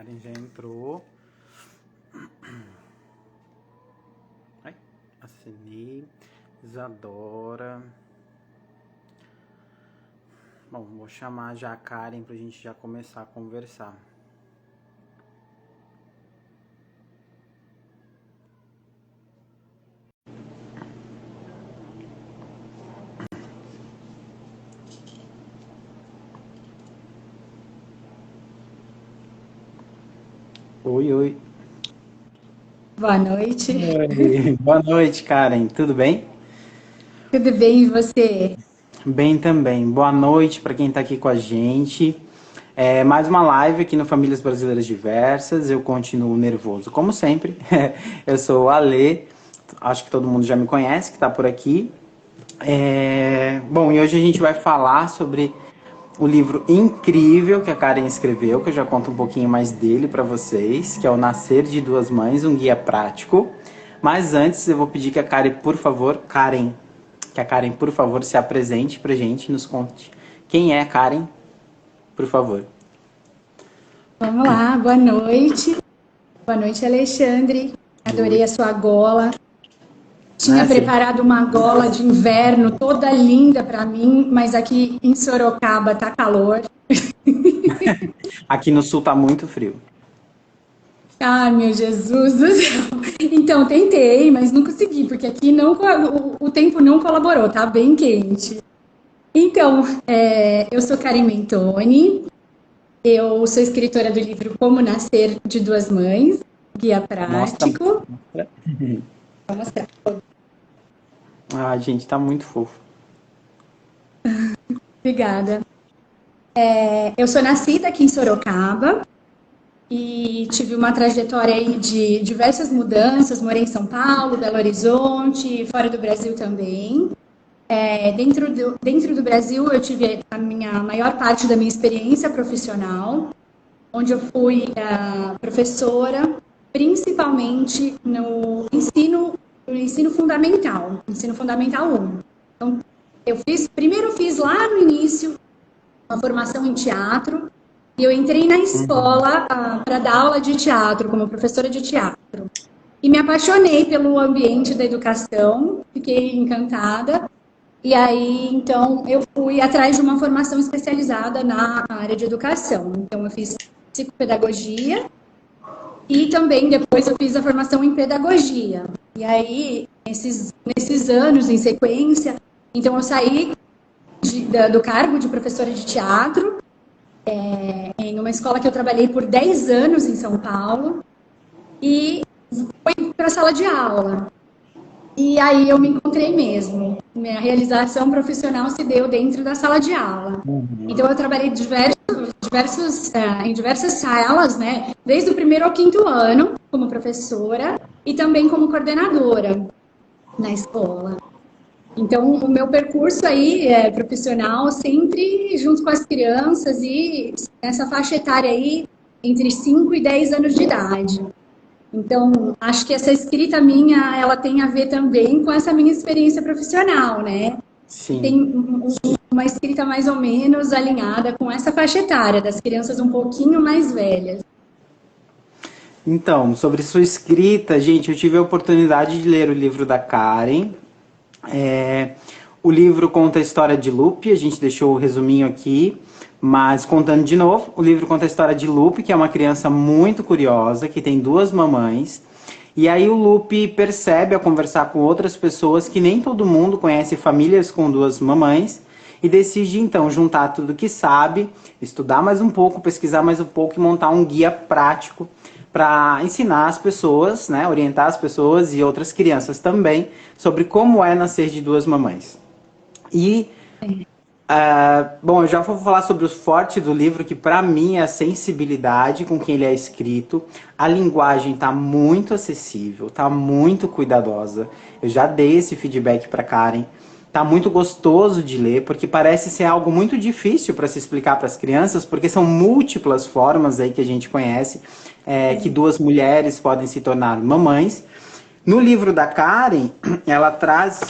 Karen já entrou. Ai, assinei. Isadora. Bom, vou chamar já a Karen pra gente já começar a conversar. Oi, oi. Boa noite. Oi. Boa noite, Karen. Tudo bem? Tudo bem, e você? Bem também. Boa noite para quem está aqui com a gente. Mais uma live aqui no Famílias Brasileiras Diversas. Eu continuo nervoso, como sempre. Eu sou o Alê. Acho que todo mundo já me conhece, que está por aqui. Bom, e hoje a gente vai falar sobre o livro incrível que a Karen escreveu, que eu já conto um pouquinho mais dele para vocês, que é O Nascer de Duas Mães, um guia prático. Mas antes eu vou pedir que a Karen, por favor, por favor, se apresente pra gente e nos conte quem é a Karen, por favor. Vamos lá, boa noite. Boa noite, Alexandre. Oi. Adorei a sua gola. Tinha Ah, sim. preparado uma gola de inverno toda linda para mim, mas aqui em Sorocaba tá calor. Aqui no sul tá muito frio. Ai, meu Jesus do céu. Então, tentei, mas não consegui, porque aqui não, o tempo não colaborou, tá bem quente. Então, eu sou Karen Mentoni, eu sou escritora do livro Como Nascer de Duas Mães, guia Mostra, prático. mostra. Vou mostrar. Ah, gente, tá muito fofo. Obrigada. Eu sou nascida aqui em Sorocaba e tive uma trajetória aí de diversas mudanças. Morei em São Paulo, Belo Horizonte, fora do Brasil também. Dentro do Brasil, eu tive a minha maior parte da minha experiência profissional, onde eu fui professora, principalmente no ensino fundamental 1. Então, primeiro eu fiz lá no início uma formação em teatro, e eu entrei na Uhum. escola para dar aula de teatro, como professora de teatro. E me apaixonei pelo ambiente da educação, fiquei encantada. E aí, então, eu fui atrás de uma formação especializada na área de educação. Então, eu fiz psicopedagogia e também depois eu fiz a formação em pedagogia. E aí, nesses anos em sequência, então eu saí do cargo de professora de teatro em uma escola que eu trabalhei por 10 anos em São Paulo e fui para a sala de aula. E aí eu me encontrei mesmo. Minha realização profissional se deu dentro da sala de aula. Uhum. Então eu trabalhei em diversas salas, né? Desde o primeiro ao quinto ano, como professora e também como coordenadora na escola. Então, o meu percurso aí profissional sempre junto com as crianças e nessa faixa etária aí entre 5 e 10 anos de idade. Então, acho que essa escrita minha, ela tem a ver também com essa minha experiência profissional, né? E tem Sim. uma escrita mais ou menos alinhada com essa faixa etária, das crianças um pouquinho mais velhas. Então, sobre sua escrita, gente, eu tive a oportunidade de ler o livro da Karen. É, o livro conta a história de Lupe, a gente deixou o resuminho aqui, mas contando de novo, o livro conta a história de Lupe, que é uma criança muito curiosa, que tem duas mamães. E aí o Lupe percebe ao conversar com outras pessoas que nem todo mundo conhece famílias com duas mamães e decide então juntar tudo que sabe, estudar mais um pouco, pesquisar mais um pouco e montar um guia prático para ensinar as pessoas, né, orientar as pessoas e outras crianças também sobre como é nascer de duas mamães. E bom, eu já vou falar sobre o forte do livro, que para mim é a sensibilidade com que ele é escrito. A linguagem tá muito acessível, tá muito cuidadosa. Eu já dei esse feedback para Karen. Tá muito gostoso de ler, porque parece ser algo muito difícil para se explicar para as crianças, porque são múltiplas formas aí que a gente conhece que duas mulheres podem se tornar mamães. No livro da Karen, ela traz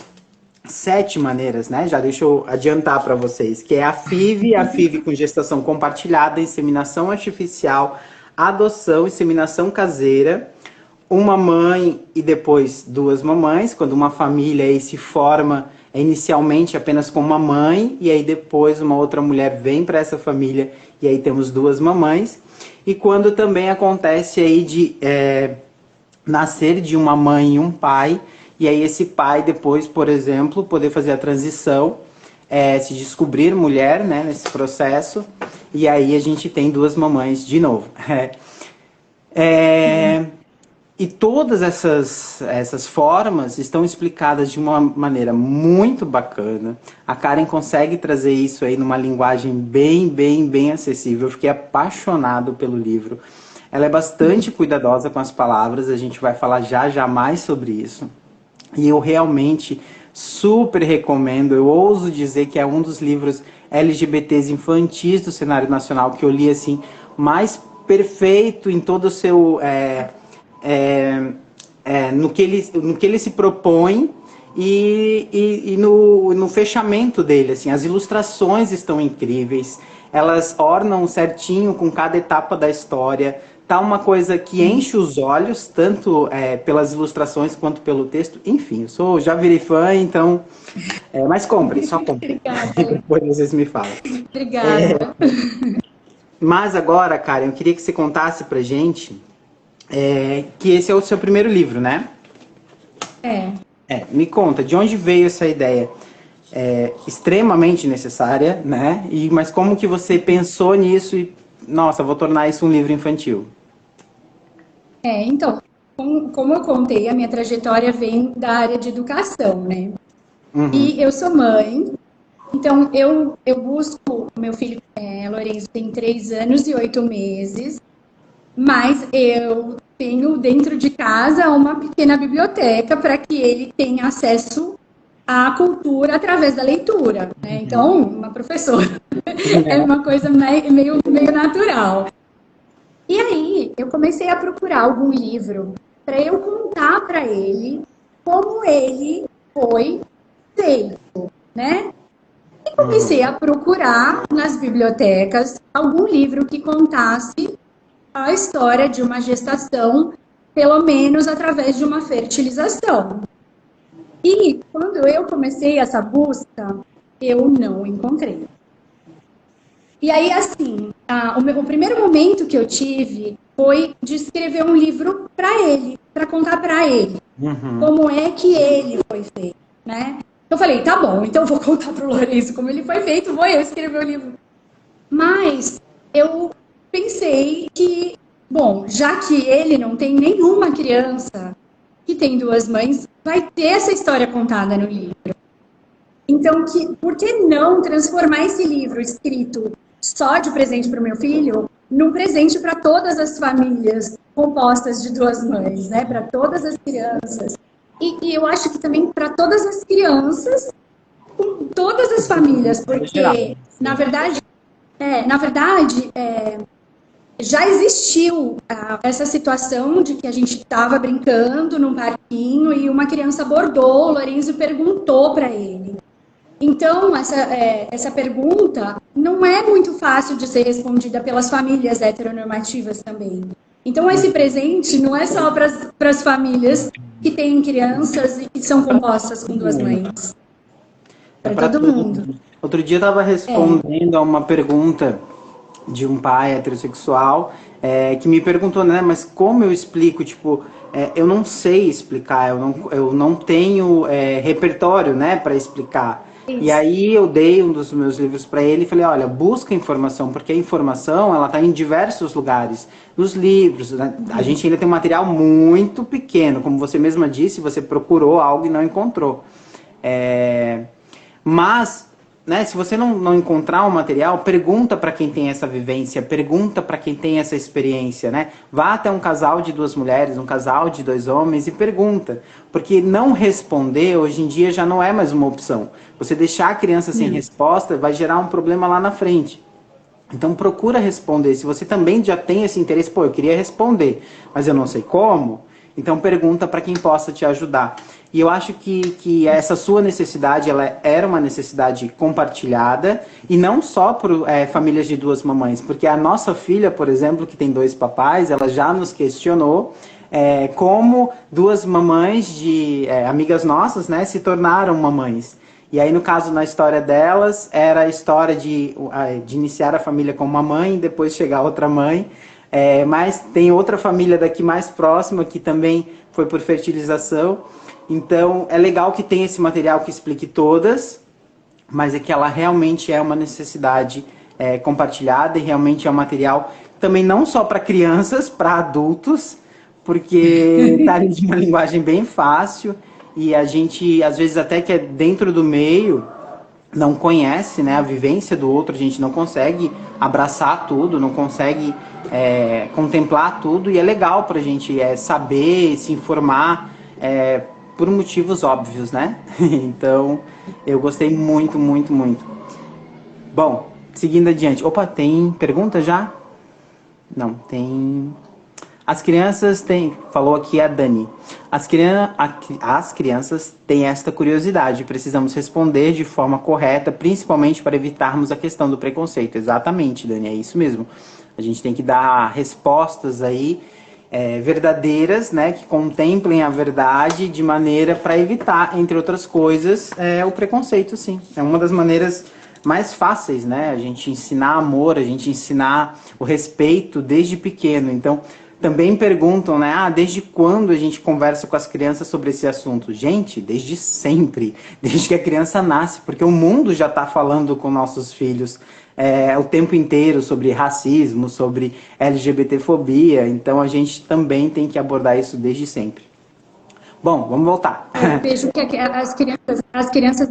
7 maneiras, né? Já deixa eu adiantar para vocês, que é a FIV com gestação compartilhada, inseminação artificial, adoção, inseminação caseira, uma mãe e depois duas mamães, quando uma família aí se forma inicialmente apenas com uma mãe, e aí depois uma outra mulher vem para essa família, e aí temos duas mamães. E quando também acontece aí de nascer de uma mãe e um pai, e aí esse pai depois, por exemplo, poder fazer a transição, se descobrir mulher, né, nesse processo, e aí a gente tem duas mamães de novo. E todas essas formas estão explicadas de uma maneira muito bacana. A Karen consegue trazer isso aí numa linguagem bem acessível. Eu fiquei apaixonado pelo livro. Ela é bastante cuidadosa com as palavras, a gente vai falar já mais sobre isso. E eu realmente super recomendo, eu ouso dizer que é um dos livros LGBTs infantis do cenário nacional que eu li assim, mais perfeito em todo o seu... no que ele se propõe e no fechamento dele, assim, as ilustrações estão incríveis, elas ornam certinho com cada etapa da história, tá uma coisa que enche os olhos, tanto pelas ilustrações quanto pelo texto, enfim, já virei fã, então, mas comprem, só comprem. Obrigada. Depois vocês me falam. Obrigada. Mas agora, Karen, eu queria que você contasse pra gente que esse é o seu primeiro livro, né? Me conta, de onde veio essa ideia? Extremamente necessária, né? Mas como que você pensou nisso e, nossa, vou tornar isso um livro infantil? Então, como eu contei, a minha trajetória vem da área de educação, né? Uhum. E eu sou mãe, então eu busco, meu filho Lourenço tem 3 anos e 8 meses, mas eu tenho dentro de casa uma pequena biblioteca para que ele tenha acesso à cultura através da leitura, né? Então, uma professora é uma coisa meio natural. E aí, eu comecei a procurar algum livro para eu contar para ele como ele foi feito, né? E comecei a procurar nas bibliotecas algum livro que contasse a história de uma gestação, pelo menos através de uma fertilização. E quando eu comecei essa busca, eu não encontrei. E aí, assim, o primeiro momento que eu tive foi de escrever um livro para ele, para contar para ele como é que ele foi feito, né? Eu falei, tá bom, então eu vou contar para o Lourenço como ele foi feito, vou eu escrever o livro. Mas eu pensei que, bom, já que ele não tem nenhuma criança que tem 2 mães, vai ter essa história contada no livro. Então, por que não transformar esse livro escrito só de presente para o meu filho num presente para todas as famílias compostas de 2 mães, né? Para todas as crianças. E eu acho que também para todas as crianças, com todas as famílias, porque, na verdade, já existiu essa situação de que a gente estava brincando num parquinho e uma criança abordou o Lourenço e perguntou para ele. Então, essa pergunta não é muito fácil de ser respondida pelas famílias heteronormativas também. Então, esse presente não é só para as famílias que têm crianças e que são compostas com 2 mães. Para todo mundo. Outro dia eu estava respondendo a uma pergunta de um pai heterossexual que me perguntou, né, mas como eu explico, tipo, eu não sei explicar, eu não tenho repertório, né, para explicar. Isso. E aí eu dei um dos meus livros para ele e falei, olha, busca informação, porque a informação, ela está em diversos lugares, nos livros, né? A gente ainda tem um material muito pequeno, como você mesma disse, você procurou algo e não encontrou. Mas, né, se você não encontrar um material, pergunta para quem tem essa vivência, pergunta para quem tem essa experiência, né? Vá até um casal de 2 mulheres, um casal de 2 homens e pergunta. Porque não responder, hoje em dia, já não é mais uma opção. Você deixar a criança sem resposta vai gerar um problema lá na frente. Então, procura responder. Se você também já tem esse interesse, eu queria responder, mas eu não sei como, então pergunta para quem possa te ajudar. E eu acho que essa sua necessidade, ela era uma necessidade compartilhada, e não só por famílias de duas mamães, porque a nossa filha, por exemplo, que tem dois papais, ela já nos questionou como duas mamães de amigas nossas, né, se tornaram mamães. E aí, no caso, na história delas, era a história de iniciar a família com uma mãe e depois chegar outra mãe. Mas tem outra família daqui mais próxima que também foi por fertilização. Então, é legal que tenha esse material que explique todas, mas é que ela realmente é uma necessidade compartilhada, e realmente é um material também não só para crianças, para adultos, porque está de uma linguagem bem fácil, e a gente, às vezes, até que é dentro do meio, não conhece, né, a vivência do outro, a gente não consegue abraçar tudo, não consegue contemplar tudo, e é legal para a gente saber, se informar, por motivos óbvios, né? Então, eu gostei muito, muito, muito. Bom, seguindo adiante. Opa, tem pergunta já? Não, tem... As crianças têm... Falou aqui a Dani. As crianças têm esta curiosidade. Precisamos responder de forma correta, principalmente para evitarmos a questão do preconceito. Exatamente, Dani, é isso mesmo. A gente tem que dar respostas aí verdadeiras, né, que contemplem a verdade de maneira para evitar, entre outras coisas, o preconceito, sim. É uma das maneiras mais fáceis, né, a gente ensinar amor, a gente ensinar o respeito desde pequeno. Então, também perguntam, né, desde quando a gente conversa com as crianças sobre esse assunto? Gente, desde sempre, desde que a criança nasce, porque o mundo já está falando com nossos filhos o tempo inteiro sobre racismo, sobre LGBTfobia, então a gente também tem que abordar isso desde sempre. Bom, vamos voltar. Eu vejo que as crianças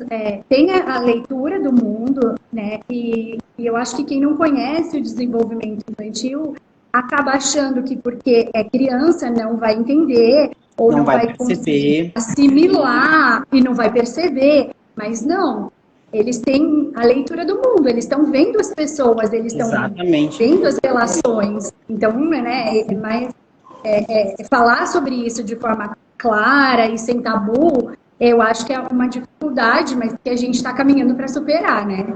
têm a leitura do mundo, né? E eu acho que quem não conhece o desenvolvimento infantil acaba achando que porque é criança não vai entender, ou não vai perceber, assimilar e não vai perceber, mas não. Eles têm a leitura do mundo, eles estão vendo as pessoas, eles estão vendo as relações. Então, né, falar sobre isso de forma clara e sem tabu, eu acho que é uma dificuldade, mas que a gente está caminhando para superar, né?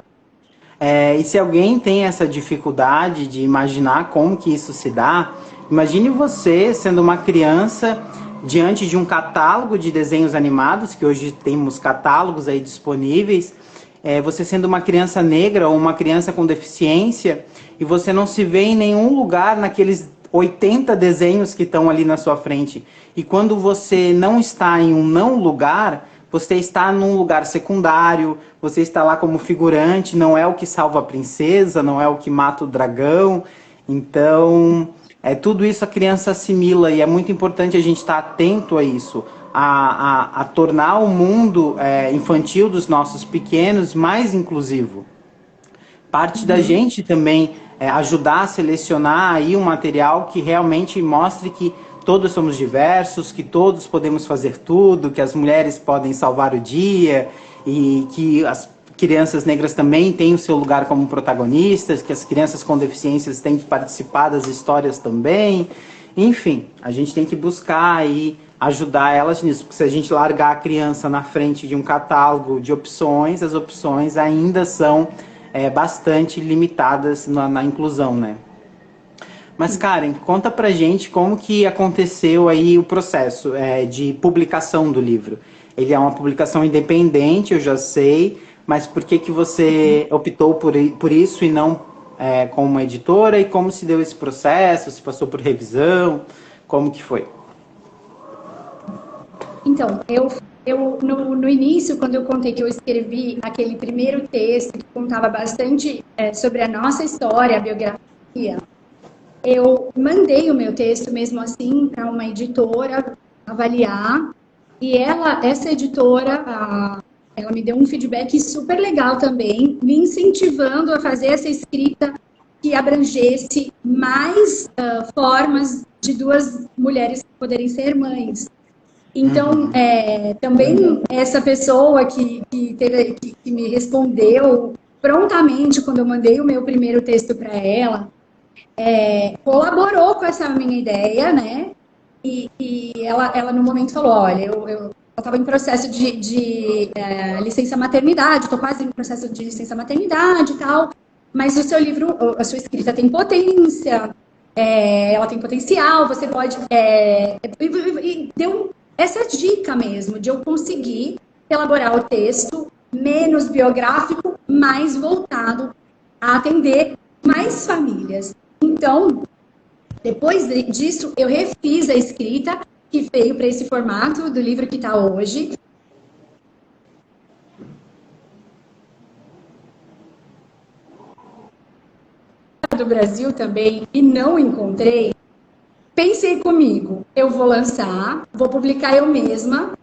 E se alguém tem essa dificuldade de imaginar como que isso se dá, imagine você sendo uma criança diante de um catálogo de desenhos animados, que hoje temos catálogos aí disponíveis, você sendo uma criança negra ou uma criança com deficiência, e você não se vê em nenhum lugar naqueles 80 desenhos que estão ali na sua frente. E quando você não está em um não lugar, você está num lugar secundário, você está lá como figurante, não é o que salva a princesa, não é o que mata o dragão. Então, tudo isso a criança assimila, e é muito importante a gente estar atento a isso, a tornar o mundo infantil dos nossos pequenos mais inclusivo. Parte da gente também ajudar a selecionar aí um material que realmente mostre que todos somos diversos, que todos podemos fazer tudo, que as mulheres podem salvar o dia, e que as crianças negras também têm o seu lugar como protagonistas, que as crianças com deficiências têm que participar das histórias também. Enfim, a gente tem que buscar aí ajudar elas nisso, porque se a gente largar a criança na frente de um catálogo de opções, as opções ainda são bastante limitadas na inclusão, né? Mas, Karen, conta pra gente como que aconteceu aí o processo de publicação do livro. Ele é uma publicação independente, eu já sei, mas por que você optou por isso e não com uma editora? E como se deu esse processo? Se passou por revisão? Como que foi? Então, no início, quando eu contei que eu escrevi aquele primeiro texto que contava bastante sobre a nossa história, a biografia, eu mandei o meu texto mesmo assim para uma editora avaliar, e essa editora, ela me deu um feedback super legal também, me incentivando a fazer essa escrita que abrangesse mais formas de duas mulheres poderem ser mães. Então, também essa pessoa que me respondeu prontamente quando eu mandei o meu primeiro texto para ela, colaborou com essa minha ideia, né? E ela no momento falou, olha, estava em processo de licença maternidade, estou quase em processo de licença maternidade e tal, mas o seu livro, a sua escrita tem potência, ela tem potencial, você pode... e deu essa dica mesmo, de eu conseguir elaborar o texto menos biográfico, mais voltado a atender mais famílias. Então, depois disso, eu refiz a escrita, que veio para esse formato do livro que está hoje. Do Brasil também, e não encontrei, pensei comigo, eu vou lançar, vou publicar eu mesma,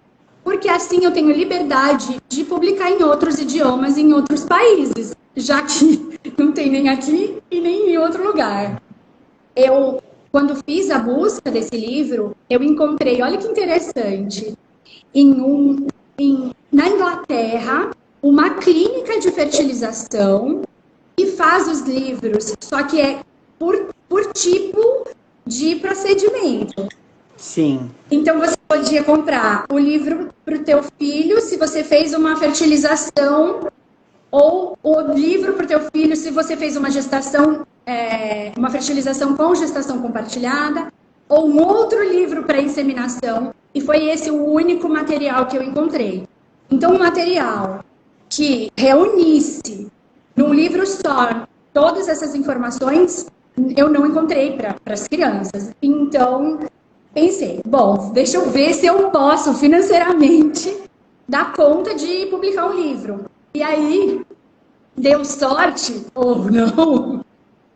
porque assim eu tenho liberdade de publicar em outros idiomas, em outros países, já que não tem nem aqui e nem em outro lugar. Eu, quando fiz a busca desse livro, eu encontrei, olha que interessante, na Inglaterra, uma clínica de fertilização que faz os livros, só que é por tipo de procedimento. Sim. Então, você podia comprar o livro para o teu filho se você fez uma fertilização, ou o livro para o teu filho se você fez uma gestação, uma fertilização com gestação compartilhada, ou um outro livro para inseminação, e foi esse o único material que eu encontrei. Então, um material que reunisse num livro só todas essas informações, eu não encontrei para as crianças. Então, pensei, bom, deixa eu ver se eu posso financeiramente dar conta de publicar um livro. E aí, deu sorte, ou não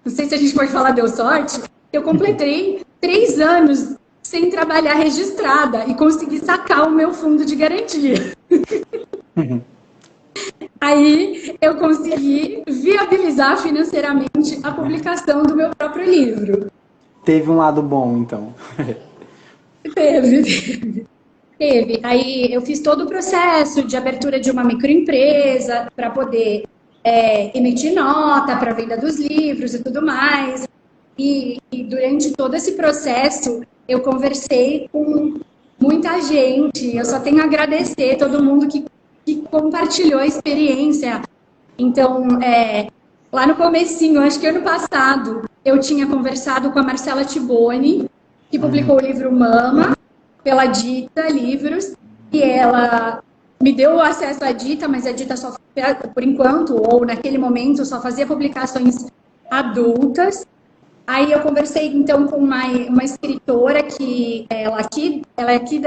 sei se a gente pode falar deu sorte, eu completei 3 anos sem trabalhar registrada e consegui sacar o meu fundo de garantia. Aí eu consegui viabilizar financeiramente a publicação do meu próprio livro. Teve um lado bom, então. Teve. Aí eu fiz todo o processo de abertura de uma microempresa para poder emitir nota para venda dos livros e tudo mais. E durante todo esse processo eu conversei com muita gente. Eu só tenho a agradecer todo mundo que compartilhou a experiência. Então, lá no comecinho, acho que ano passado, eu tinha conversado com a Marcela Tiboni, que publicou o livro Mama, pela Dita Livros, e ela me deu o acesso à Dita, mas a Dita só, por enquanto, ou naquele momento, só fazia publicações adultas. Aí eu conversei, então, com uma escritora que ela é aqui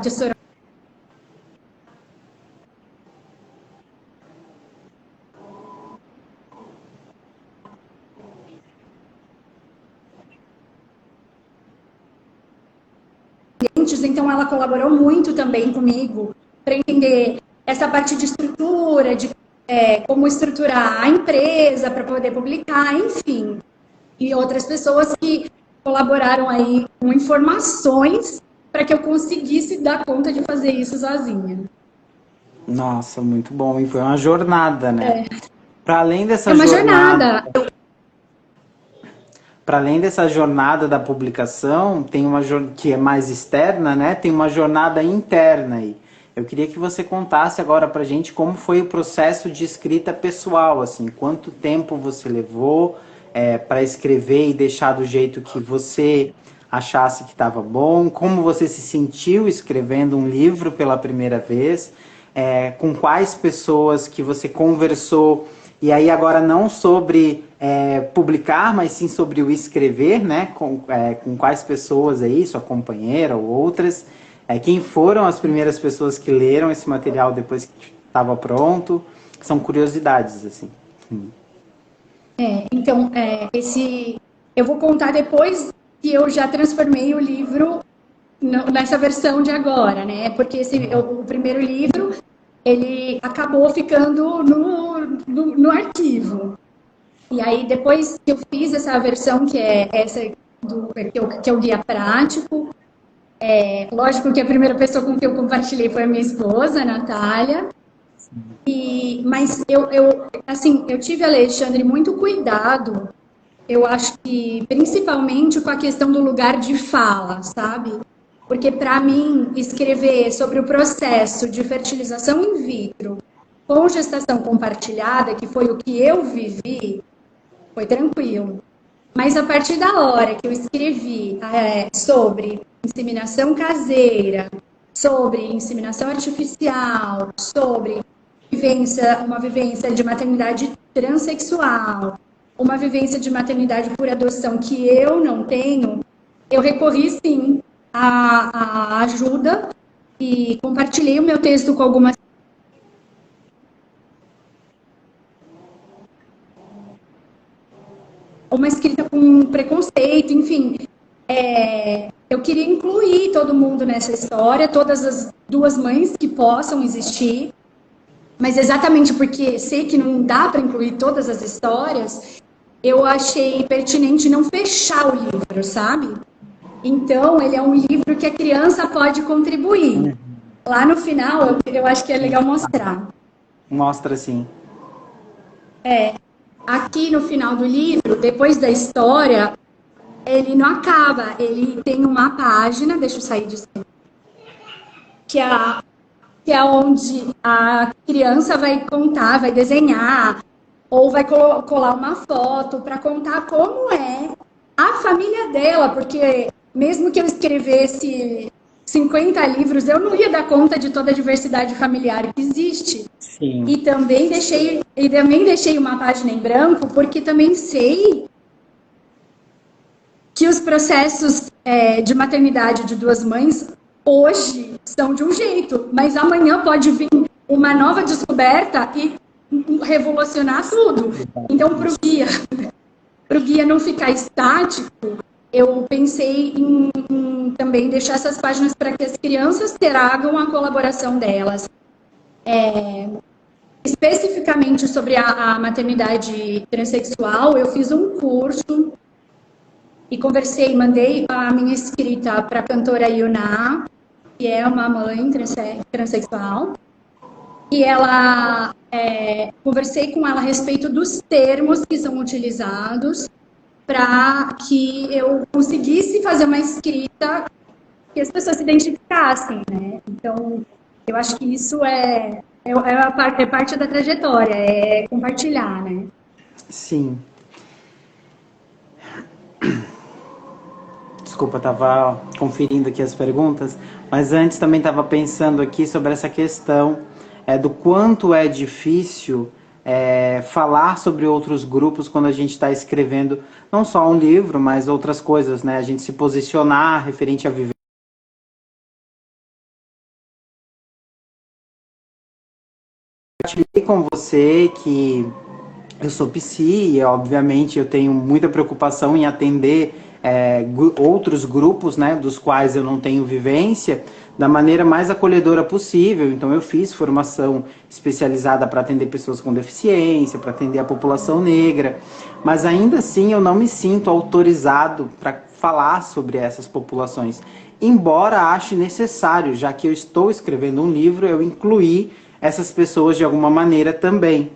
de Sorocaba. Então ela colaborou muito também comigo para entender essa parte de estrutura, de como estruturar a empresa para poder publicar, enfim. E outras pessoas que colaboraram aí com informações para que eu conseguisse dar conta de fazer isso sozinha. Nossa, muito bom. E foi uma jornada, né? Para além dessa é uma jornada. Para além dessa jornada da publicação, tem uma que é mais externa, né? Tem uma jornada interna aí. Eu queria que você contasse agora pra gente como foi o processo de escrita pessoal, assim, quanto tempo você levou para escrever e deixar do jeito que você achasse que estava bom, como você se sentiu escrevendo um livro pela primeira vez, com quais pessoas que você conversou. E aí agora não sobre publicar, mas sim sobre o escrever, né? Com quais pessoas aí, sua companheira ou outras. Quem foram as primeiras pessoas que leram esse material depois que estava pronto? São curiosidades, assim. Então, eu vou contar depois que eu já transformei o livro nessa versão de agora, né? Porque o primeiro livro, ele acabou ficando no arquivo. E aí, depois que eu fiz essa versão, que é essa que é o guia prático, lógico que a primeira pessoa com quem eu compartilhei foi a minha esposa, a Natália. Mas eu tive, Alexandre, muito cuidado, eu acho que principalmente com a questão do lugar de fala, sabe? Porque, para mim, escrever sobre o processo de fertilização in vitro com gestação compartilhada, que foi o que eu vivi, foi tranquilo. Mas a partir da hora que eu escrevi sobre inseminação caseira, sobre inseminação artificial, sobre uma vivência de maternidade transexual, uma vivência de maternidade por adoção que eu não tenho, eu recorri sim à ajuda e compartilhei o meu texto com algumas. Uma escrita com preconceito, enfim. Eu queria incluir todo mundo nessa história, todas as duas mães que possam existir, mas exatamente porque sei que não dá para incluir todas as histórias, eu achei pertinente não fechar o livro, sabe? Então, ele é um livro que a criança pode contribuir. Lá no final, eu acho que é legal mostrar. Mostra, sim. Aqui no final do livro, depois da história, ele não acaba. Ele tem uma página, deixa eu sair disso, que é onde a criança vai contar, vai desenhar, ou vai colar uma foto para contar como é a família dela, porque mesmo que eu escrevesse 50 livros, eu não ia dar conta de toda a diversidade familiar que existe. Sim. E também deixei uma página em branco, porque também sei que os processos de maternidade de duas mães hoje são de um jeito, mas amanhã pode vir uma nova descoberta e revolucionar tudo. Então, para o guia não ficar estático, eu pensei em também deixar essas páginas para que as crianças tragam a colaboração delas. Especificamente sobre a maternidade transexual, eu fiz um curso e conversei, mandei a minha escrita para a cantora Yuná, que é uma mãe transexual, e ela conversei com ela a respeito dos termos que são utilizados para que eu conseguisse fazer uma escrita que as pessoas se identificassem, né? Então, eu acho que isso é parte da trajetória, é compartilhar, né? Sim. Desculpa, estava conferindo aqui as perguntas, mas antes também estava pensando aqui sobre essa questão do quanto é difícil falar sobre outros grupos quando a gente está escrevendo não só um livro, mas outras coisas, né? A gente se posicionar referente a viver. Compartilhei com você que eu sou psi e, obviamente, eu tenho muita preocupação em atender outros grupos, né, dos quais eu não tenho vivência, da maneira mais acolhedora possível. Então, eu fiz formação especializada para atender pessoas com deficiência, para atender a população negra, mas ainda assim eu não me sinto autorizado para falar sobre essas populações, embora ache necessário, já que eu estou escrevendo um livro, eu incluir essas pessoas de alguma maneira também.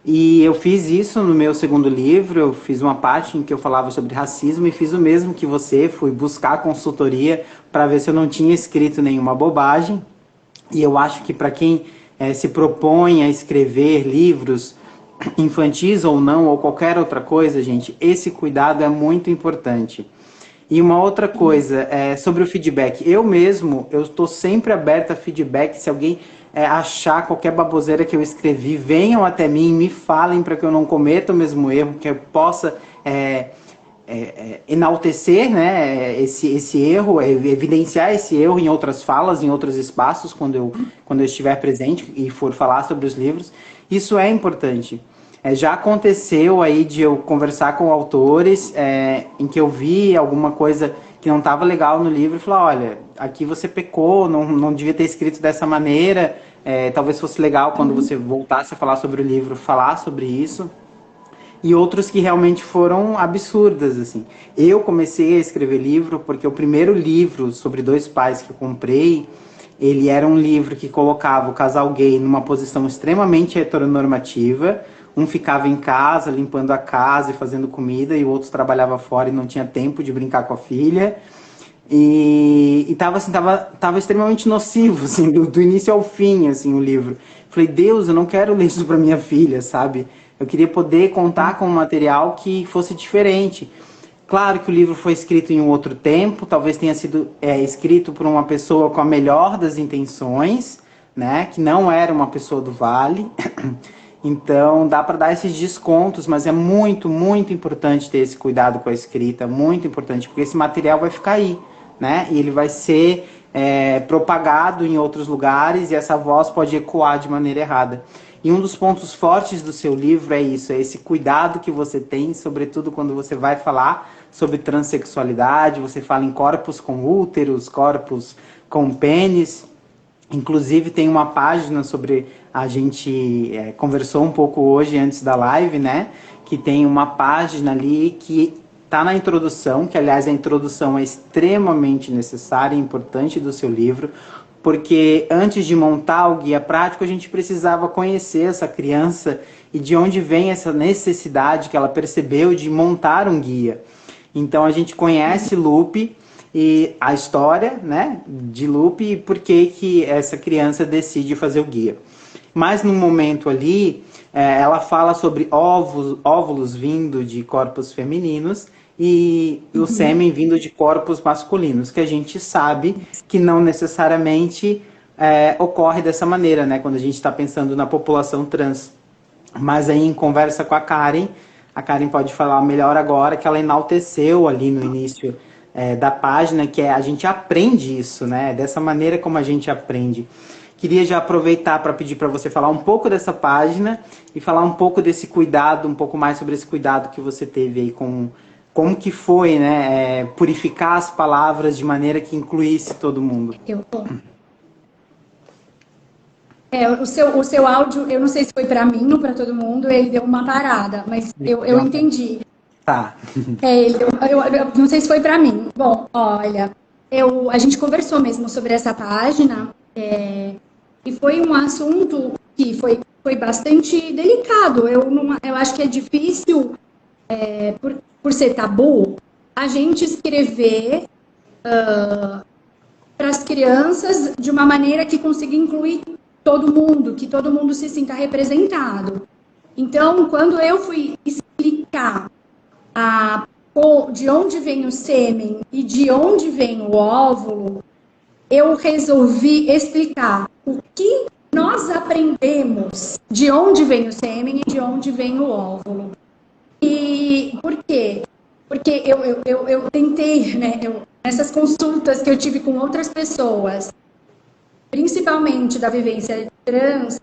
E eu fiz isso no meu segundo livro, eu fiz uma parte em que eu falava sobre racismo e fiz o mesmo que você, fui buscar consultoria para ver se eu não tinha escrito nenhuma bobagem. E eu acho que para quem se propõe a escrever livros infantis ou não, ou qualquer outra coisa, gente, esse cuidado é muito importante. E uma outra coisa, sobre o feedback. Eu estou sempre aberta a feedback. Se alguém achar qualquer baboseira que eu escrevi, venham até mim, me falem para que eu não cometa o mesmo erro, que eu possa enaltecer, né, esse erro, evidenciar esse erro em outras falas, em outros espaços, quando eu estiver presente e for falar sobre os livros. Isso é importante. Já aconteceu aí de eu conversar com autores em que eu vi alguma coisa que não estava legal no livro e falar, olha, aqui você pecou, não devia ter escrito dessa maneira, talvez fosse legal quando você voltasse a falar sobre o livro, falar sobre isso. E outros que realmente foram absurdas, assim. Eu comecei a escrever livro porque o primeiro livro sobre dois pais que eu comprei, ele era um livro que colocava o casal gay numa posição extremamente heteronormativa. Um ficava em casa, limpando a casa e fazendo comida, e o outro trabalhava fora e não tinha tempo de brincar com a filha. E tava assim, tava extremamente nocivo, assim, do início ao fim, assim, o livro. Falei, Deus, eu não quero ler isso para minha filha, sabe? Eu queria poder contar com um material que fosse diferente. Claro que o livro foi escrito em um outro tempo, talvez tenha sido escrito por uma pessoa com a melhor das intenções, né? Que não era uma pessoa do Vale. Então dá para dar esses descontos, mas é muito, muito importante ter esse cuidado com a escrita, muito importante, porque esse material vai ficar aí, né? E ele vai ser propagado em outros lugares e essa voz pode ecoar de maneira errada. E um dos pontos fortes do seu livro é isso, é esse cuidado que você tem, sobretudo quando você vai falar sobre transexualidade, você fala em corpos com úteros, corpos com pênis. Inclusive tem uma página sobre, a gente conversou um pouco hoje antes da live, né? Que tem uma página ali que está na introdução, que aliás a introdução é extremamente necessária e importante do seu livro, porque antes de montar o guia prático a gente precisava conhecer essa criança e de onde vem essa necessidade que ela percebeu de montar um guia. Então a gente conhece Lupe e a história, né, de Lupe e por que essa criança decide fazer o guia. Mas no momento ali, ela fala sobre óvulos vindo de corpos femininos e o sêmen vindo de corpos masculinos, que a gente sabe que não necessariamente ocorre dessa maneira, né, quando a gente está pensando na população trans. Mas aí em conversa com a Karen pode falar melhor agora, que ela enalteceu ali no início da página, que a gente aprende isso, né? Dessa maneira como a gente aprende. Queria já aproveitar para pedir para você falar um pouco dessa página e falar um pouco desse cuidado, um pouco mais sobre esse cuidado que você teve aí com como que foi, né? Purificar as palavras de maneira que incluísse todo mundo. O seu áudio, eu não sei se foi para mim ou para todo mundo, ele deu uma parada, mas eu entendi. Tá. Eu não sei se foi para mim. Bom, olha, a gente conversou mesmo sobre essa página e foi um assunto que foi bastante delicado. Eu acho que é difícil, por ser tabu, a gente escrever para as crianças de uma maneira que consiga incluir todo mundo, que todo mundo se sinta representado. Então, quando eu fui explicar de onde vem o sêmen e de onde vem o óvulo, eu resolvi explicar o que nós aprendemos de onde vem o sêmen e de onde vem o óvulo. E por quê? Porque eu tentei, né, nessas consultas que eu tive com outras pessoas, principalmente da vivência trans,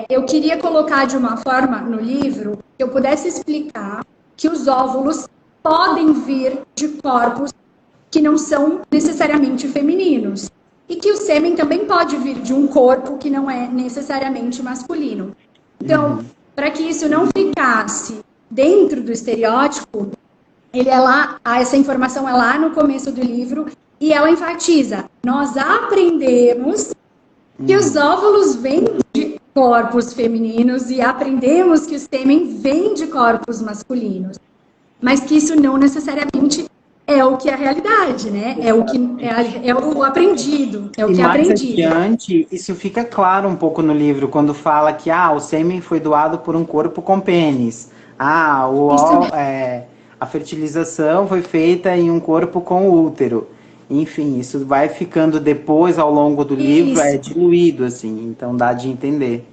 eu queria colocar de uma forma no livro que eu pudesse explicar que os óvulos podem vir de corpos que não são necessariamente femininos e que o sêmen também pode vir de um corpo que não é necessariamente masculino. Então, para que isso não ficasse dentro do estereótipo, essa informação é lá no começo do livro e ela enfatiza: nós aprendemos que os óvulos vêm de corpos femininos e aprendemos que o sêmen vem de corpos masculinos, mas que isso não necessariamente é o que é a realidade, né? É o que é o aprendido, é o que é aprendido. E mais adiante, isso fica claro um pouco no livro, quando fala que o sêmen foi doado por um corpo com pênis. A fertilização foi feita em um corpo com útero. Enfim, isso vai ficando depois, ao longo do livro, diluído, assim, então dá de entender.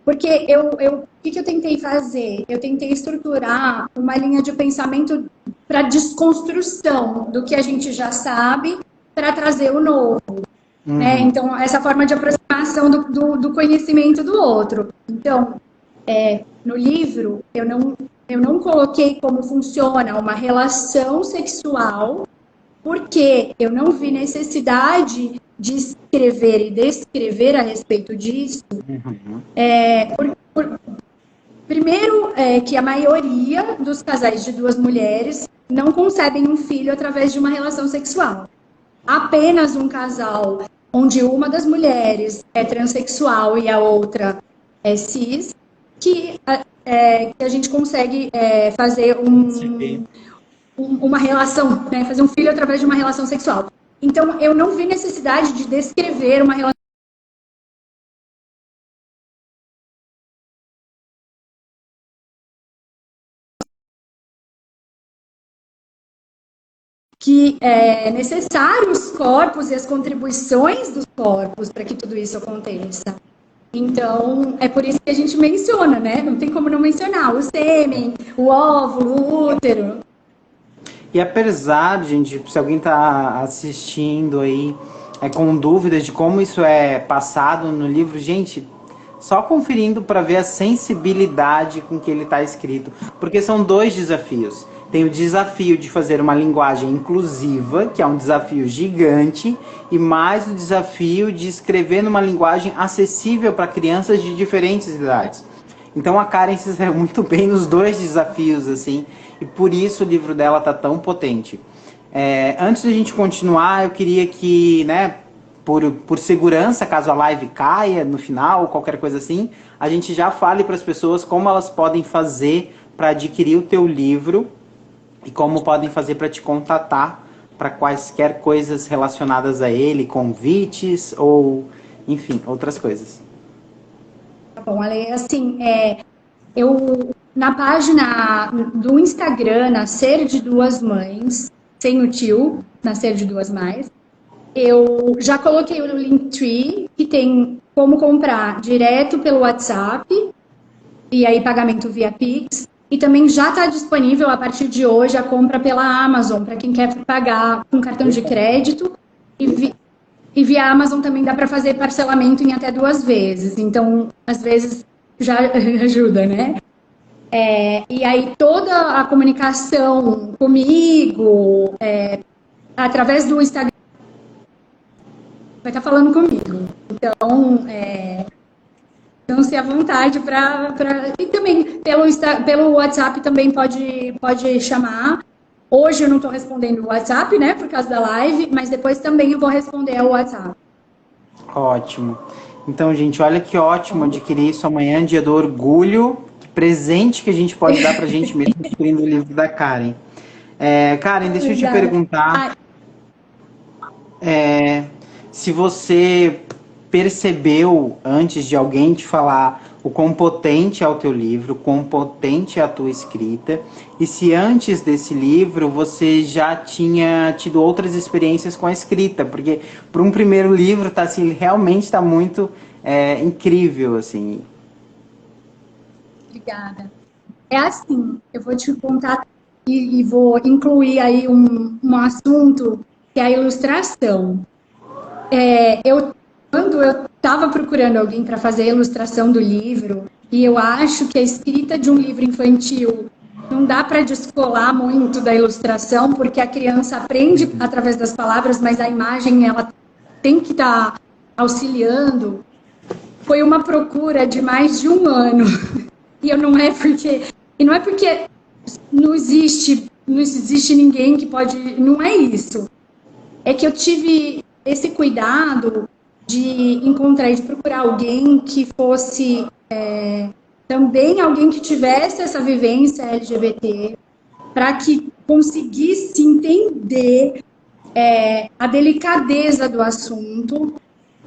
Porque o que eu tentei fazer? Eu tentei estruturar uma linha de pensamento para desconstrução do que a gente já sabe para trazer o novo. Né? Então, essa forma de aproximação do conhecimento do outro. Então, no livro, eu não coloquei como funciona uma relação sexual, porque eu não vi necessidade de escrever e descrever a respeito disso. Primeiro, que a maioria dos casais de duas mulheres não concebem um filho através de uma relação sexual. Apenas um casal onde uma das mulheres é transexual e a outra é cis, que a gente consegue fazer uma relação, né? Fazer um filho através de uma relação sexual. Então, eu não vi necessidade de descrever uma relação que é necessário os corpos e as contribuições dos corpos para que tudo isso aconteça. Então, é por isso que a gente menciona, né? Não tem como não mencionar o sêmen, o óvulo, o útero. E apesar, gente, se alguém tá assistindo aí, com dúvidas de como isso é passado no livro, gente, só conferindo para ver a sensibilidade com que ele está escrito. Porque são dois desafios. Tem o desafio de fazer uma linguagem inclusiva, que é um desafio gigante, e mais o desafio de escrever numa linguagem acessível para crianças de diferentes idades. Então a Karen se saiu muito bem nos dois desafios, assim, e por isso o livro dela tá tão potente. Antes da gente continuar, eu queria que, né, por segurança, caso a live caia no final ou qualquer coisa assim, a gente já fale para as pessoas como elas podem fazer para adquirir o teu livro e como podem fazer para te contatar para quaisquer coisas relacionadas a ele, convites ou, enfim, outras coisas. Tá bom, Ale, assim, eu na página do Instagram, Nascer de Duas Mães, sem o tio, Nascer de Duas Mães, eu já coloquei o Linktree, que tem como comprar direto pelo WhatsApp, e aí pagamento via Pix, e também já está disponível a partir de hoje a compra pela Amazon, para quem quer pagar com cartão de crédito, e via Amazon também dá para fazer parcelamento em até 2 vezes, então às vezes já ajuda, né? E aí toda a comunicação comigo, através do Instagram, vai estar falando comigo. Então se à vontade para... E também pelo WhatsApp também pode chamar. Hoje eu não estou respondendo o WhatsApp, né, por causa da live, mas depois também eu vou responder ao WhatsApp. Ótimo. Então, gente, olha que ótimo adquirir isso amanhã, dia do orgulho. Que presente que a gente pode dar pra gente mesmo adquirindo o livro da Karen. Karen, deixa eu te perguntar se você percebeu, antes de alguém te falar o quão potente é o teu livro, o quão potente é a tua escrita, e se antes desse livro você já tinha tido outras experiências com a escrita, porque para um primeiro livro tá assim, realmente está muito incrível, assim. Obrigada. É assim, eu vou te contar e vou incluir aí um assunto que é a ilustração. Quando eu estava procurando alguém para fazer a ilustração do livro, e eu acho que a escrita de um livro infantil não dá para descolar muito da ilustração, porque a criança aprende através das palavras, mas a imagem ela tem que estar auxiliando. Foi uma procura de mais de 1 ano. E não é porque não existe ninguém que pode... Não é isso. É que eu tive esse cuidado de encontrar e de procurar alguém que fosse também alguém que tivesse essa vivência LGBT, para que conseguisse entender a delicadeza do assunto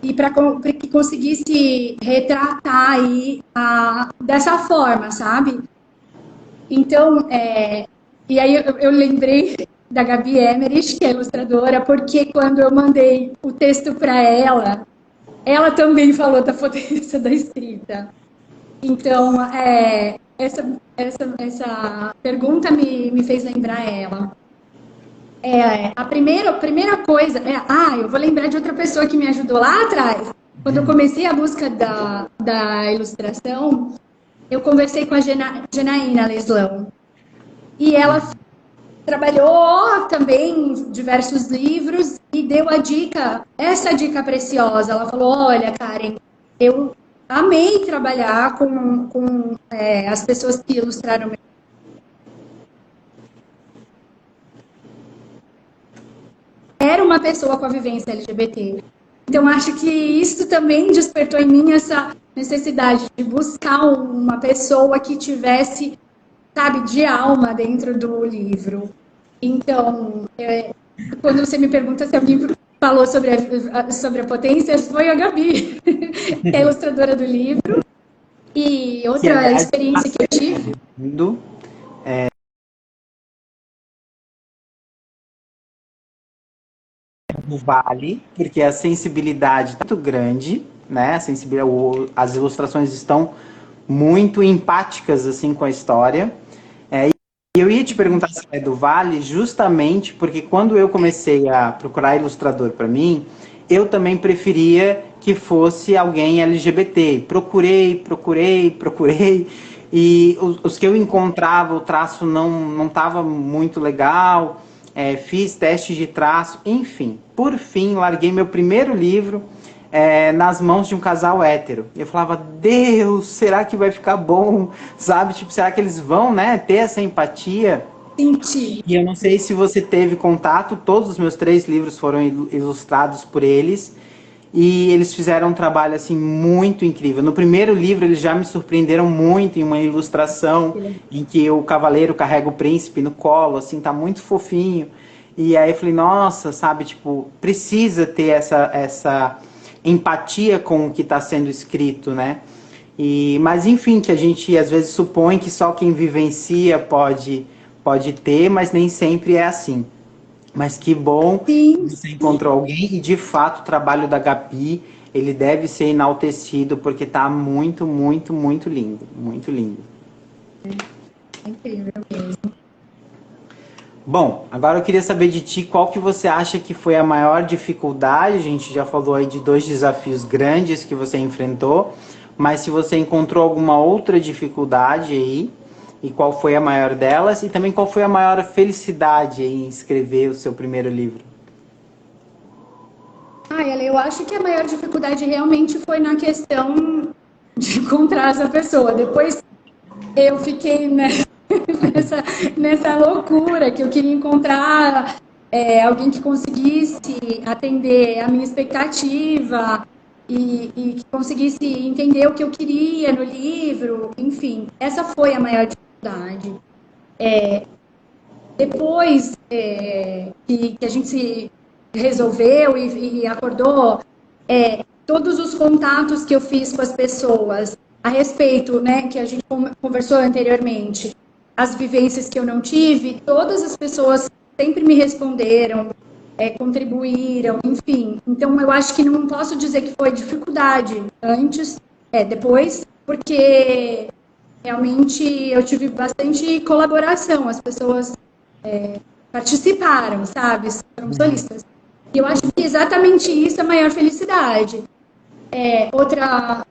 e para que conseguisse retratar aí dessa forma, sabe? Então, e aí eu lembrei da Gabi Emerich, que é ilustradora, porque quando eu mandei o texto para ela também falou da potência da escrita. Então, essa pergunta me fez lembrar ela. A primeira coisa eu vou lembrar de outra pessoa que me ajudou lá atrás. Quando eu comecei a busca da ilustração, eu conversei com a Janaína Leslão. E ela trabalhou também em diversos livros e deu essa dica preciosa. Ela falou, olha, Karen, eu amei trabalhar com as pessoas que ilustraram era uma pessoa com a vivência LGBT. Então, acho que isso também despertou em mim essa necessidade de buscar uma pessoa que tivesse, sabe, de alma dentro do livro. Então, quando você me pergunta se alguém falou sobre a potência, foi a Gabi, que é a ilustradora do livro. E Que, outra aliás, experiência que eu tive. Do Vale, porque a sensibilidade é muito grande, né? As ilustrações estão muito empáticas assim com a história. E eu ia te perguntar se é do Vale, justamente porque quando eu comecei a procurar ilustrador para mim, eu também preferia que fosse alguém LGBT. Procurei, e os que eu encontrava, o traço não estava muito legal. Fiz testes de traço, enfim. Por fim, larguei meu primeiro livro nas mãos de um casal hétero. Eu falava, Deus, será que vai ficar bom? Sabe? Tipo, será que eles vão, né, ter essa empatia? Senti. E eu não sei se você teve contato, todos os meus 3 livros foram ilustrados por eles. E eles fizeram um trabalho assim muito incrível. No primeiro livro eles já me surpreenderam muito em uma ilustração em que o cavaleiro carrega o príncipe no colo, assim, tá muito fofinho. E aí eu falei, nossa, sabe, tipo, precisa ter essa empatia com o que está sendo escrito, né? Mas enfim, que a gente às vezes supõe que só quem vivencia pode ter, mas nem sempre é assim. Mas que bom que Sim, você encontrou alguém e de fato o trabalho da Gabi, ele deve ser enaltecido porque tá muito, muito, muito lindo, muito lindo. é incrível mesmo. Bom, agora eu queria saber de ti qual que você acha que foi a maior dificuldade. A gente já falou aí de 2 desafios grandes que você enfrentou, mas se você encontrou alguma outra dificuldade aí, e qual foi a maior delas, e também qual foi a maior felicidade em escrever o seu primeiro livro. Ela, eu acho que a maior dificuldade realmente foi na questão de encontrar essa pessoa. Depois eu fiquei nessa, nessa loucura que eu queria encontrar alguém que conseguisse atender a minha expectativa e que conseguisse entender o que eu queria no livro. Enfim, essa foi a maior dificuldade. Depois que a gente se resolveu e acordou, todos os contatos que eu fiz com as pessoas a respeito, né, que a gente conversou anteriormente, as vivências que eu não tive, todas as pessoas sempre me responderam, contribuíram, enfim. Então, eu acho que não posso dizer que foi dificuldade antes, depois, porque realmente eu tive bastante colaboração, as pessoas participaram, sabe? Foram solistas. E eu acho que exatamente isso é a maior felicidade. Outra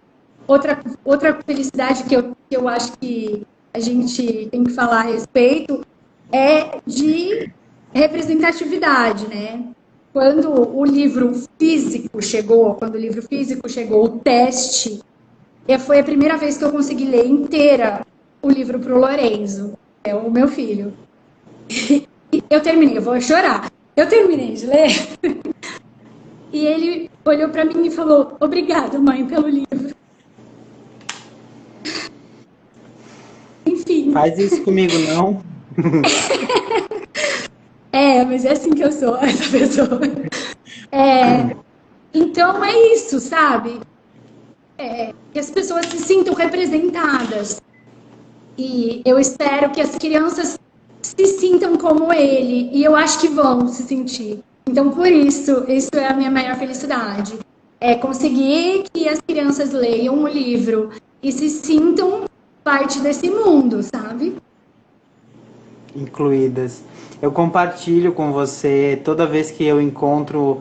felicidade que eu acho que a gente tem que falar a respeito é de representatividade, né? Quando o livro físico chegou, o teste, foi a primeira vez que eu consegui ler inteira o livro para o Lorenzo, é o meu filho. Eu terminei, eu vou chorar. Eu terminei de ler e ele olhou para mim e falou: "Obrigada, mãe, pelo livro". Enfim, Faz isso comigo, não? mas é assim que eu sou, essa pessoa. Então é isso, sabe? Que as pessoas se sintam representadas. E eu espero que as crianças se sintam como ele. E eu acho que vão se sentir. Então, por isso é a minha maior felicidade. É conseguir que as crianças leiam o livro e se sintam parte desse mundo, sabe? Incluídas. Eu compartilho com você toda vez que eu encontro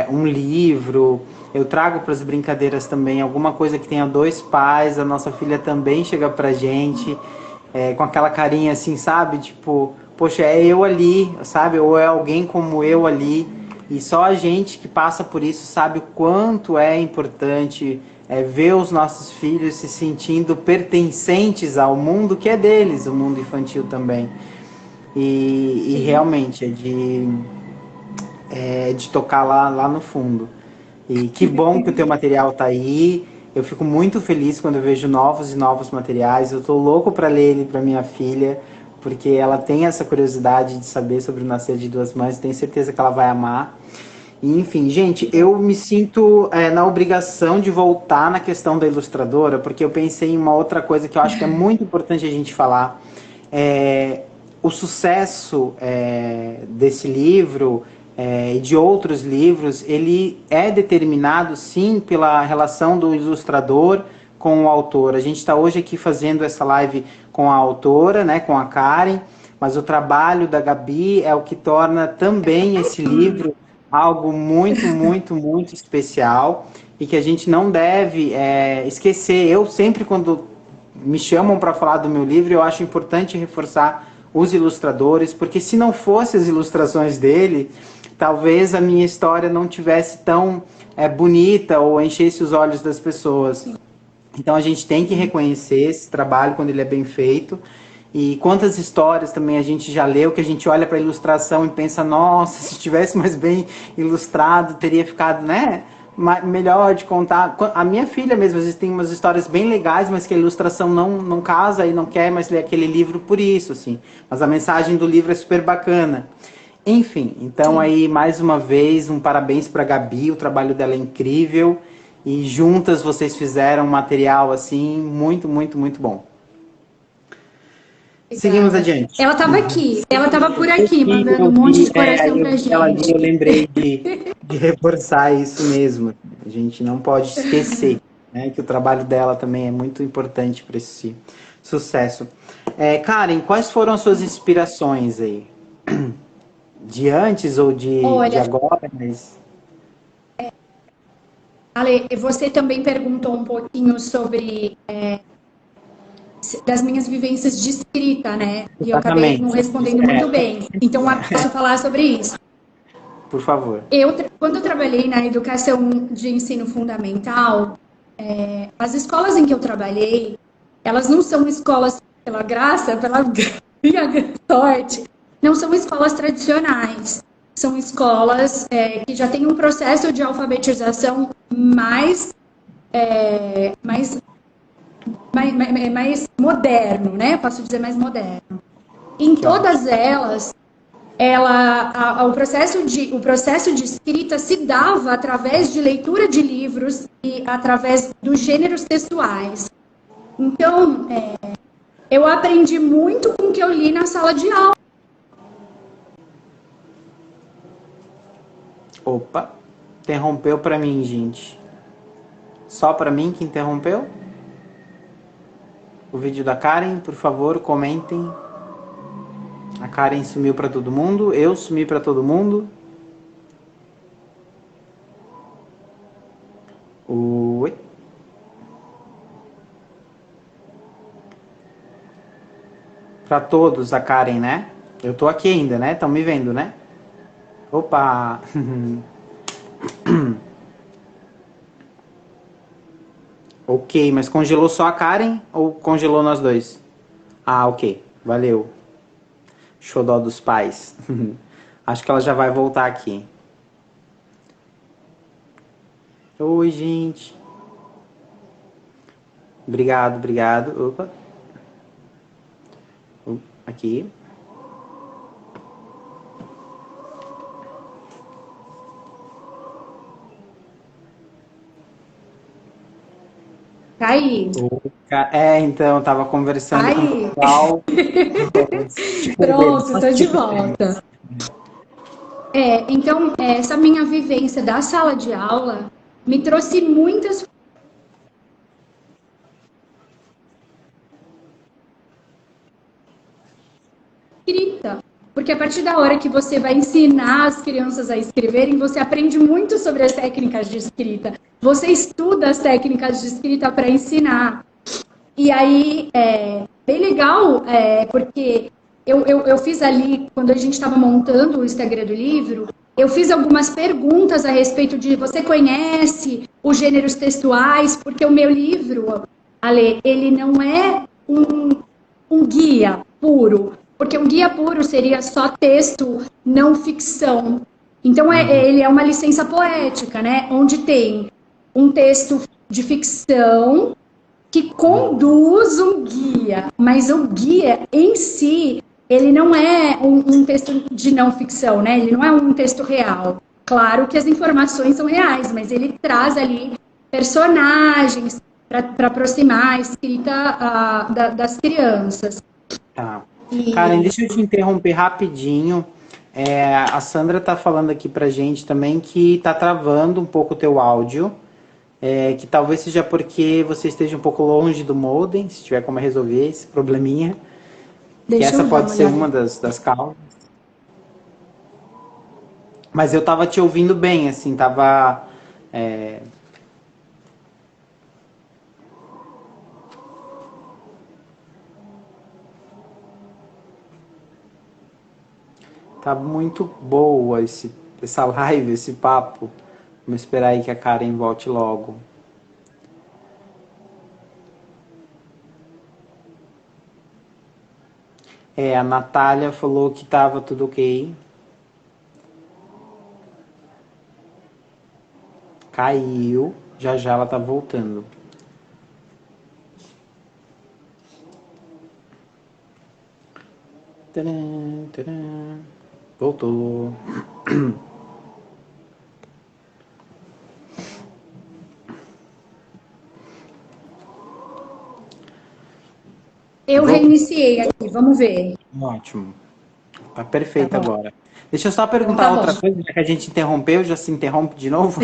um livro, eu trago para as brincadeiras também alguma coisa que tenha 2 pais, a nossa filha também chega pra gente com aquela carinha assim, sabe? Tipo, poxa, é eu ali, sabe? Ou é alguém como eu ali. E só a gente que passa por isso sabe o quanto é importante ver os nossos filhos se sentindo pertencentes ao mundo que é deles, o mundo infantil também. E realmente é de tocar lá no fundo. E que bom que o teu material tá aí. Eu fico muito feliz quando eu vejo novos e novos materiais. Eu tô louco para ler ele para minha filha, porque ela tem essa curiosidade de saber sobre o Nascer de Duas Mães, tenho certeza que ela vai amar. E, enfim, gente, eu me sinto na obrigação de voltar na questão da ilustradora, porque eu pensei em uma outra coisa que eu acho que é muito importante a gente falar. É, o sucesso desse livro e de outros livros, ele é determinado, sim, pela relação do ilustrador com o autor. A gente está hoje aqui fazendo essa live com a autora, né, com a Karen, mas o trabalho da Gabi é o que torna também esse livro algo muito, muito, muito especial e que a gente não deve esquecer. Eu sempre, quando me chamam para falar do meu livro, eu acho importante reforçar os ilustradores, porque se não fossem as ilustrações dele, talvez a minha história não tivesse tão bonita ou enchesse os olhos das pessoas. Então a gente tem que reconhecer esse trabalho quando ele é bem feito. E quantas histórias também a gente já leu que a gente olha para a ilustração e pensa, nossa, se estivesse mais bem ilustrado, teria ficado, né, melhor de contar. A minha filha mesmo, às vezes tem umas histórias bem legais, mas que a ilustração não casa e não quer mais ler aquele livro por isso, assim. Mas a mensagem do livro é super bacana. Enfim, então aí, mais uma vez, um parabéns para a Gabi, o trabalho dela é incrível. E juntas vocês fizeram um material, assim, muito, muito, muito bom. Seguimos adiante. Ela estava aqui, ela estava por aqui, mandando um monte de coração pra gente. Eu lembrei de reforçar isso mesmo. A gente não pode esquecer, né, que o trabalho dela também é muito importante para esse sucesso. Karen, quais foram as suas inspirações aí? De antes ou de agora? Mas... Ale, você também perguntou um pouquinho sobre... das minhas vivências de escrita, né? E eu acabei não respondendo muito bem. Então, eu posso falar sobre isso. Por favor. Quando eu trabalhei na educação de ensino fundamental, as escolas em que eu trabalhei, elas não são escolas, pela graça, pela minha sorte, não são escolas tradicionais. São escolas que já têm um processo de alfabetização mais moderno, né? Posso dizer mais moderno. Em todas elas, o processo de escrita se dava através de leitura de livros e através dos gêneros textuais. Então, eu aprendi muito com o que eu li na sala de aula. Opa, interrompeu para mim, gente. Só para mim que interrompeu? O vídeo da Karen, por favor, comentem. A Karen sumiu para todo mundo, eu sumi para todo mundo. Oi. Para todos, a Karen, né? Eu tô aqui ainda, né? Estão me vendo, né? Opa! Ok, mas congelou só a Karen ou congelou nós dois? Ah, ok. Valeu. Xodó dos pais. Acho que ela já vai voltar aqui. Oi, gente. Obrigado, obrigado. Opa. Aqui. Aí. Então, eu tava conversando com o pessoal. Pronto, tô de volta. Então, essa minha vivência da sala de aula me trouxe muitas escrita. Porque a partir da hora que você vai ensinar as crianças a escreverem, você aprende muito sobre as técnicas de escrita. Você estuda as técnicas de escrita para ensinar. E aí, bem legal, porque eu fiz ali, quando a gente estava montando o Instagram do livro, eu fiz algumas perguntas a respeito de você conhece os gêneros textuais, porque o meu livro, Ale, ele não é um guia puro, porque um guia puro seria só texto, não ficção. Então, ele é uma licença poética, né? Onde tem um texto de ficção que conduz um guia, mas o guia em si, ele não é um texto de não ficção, né? Ele não é um texto real. Claro que as informações são reais, mas ele traz ali personagens para aproximar a escrita das crianças. Tá. Karen, deixa eu te interromper rapidinho. A Sandra tá falando aqui pra gente também que tá travando um pouco o teu áudio. Que talvez seja porque você esteja um pouco longe do modem, se tiver como resolver esse probleminha. Que essa pode ser uma das causas. Mas eu tava te ouvindo bem, assim, tava... Tá muito boa essa live, esse papo. Vamos esperar aí que a Karen volte logo. A Natália falou que tava tudo ok. Caiu. Já já ela tá voltando. Tcharam, tcharam. Voltou. Eu reiniciei aqui, vamos ver. Ótimo. Tá perfeito agora. Deixa eu só perguntar outra coisa, já que a gente interrompeu, já se interrompe de novo.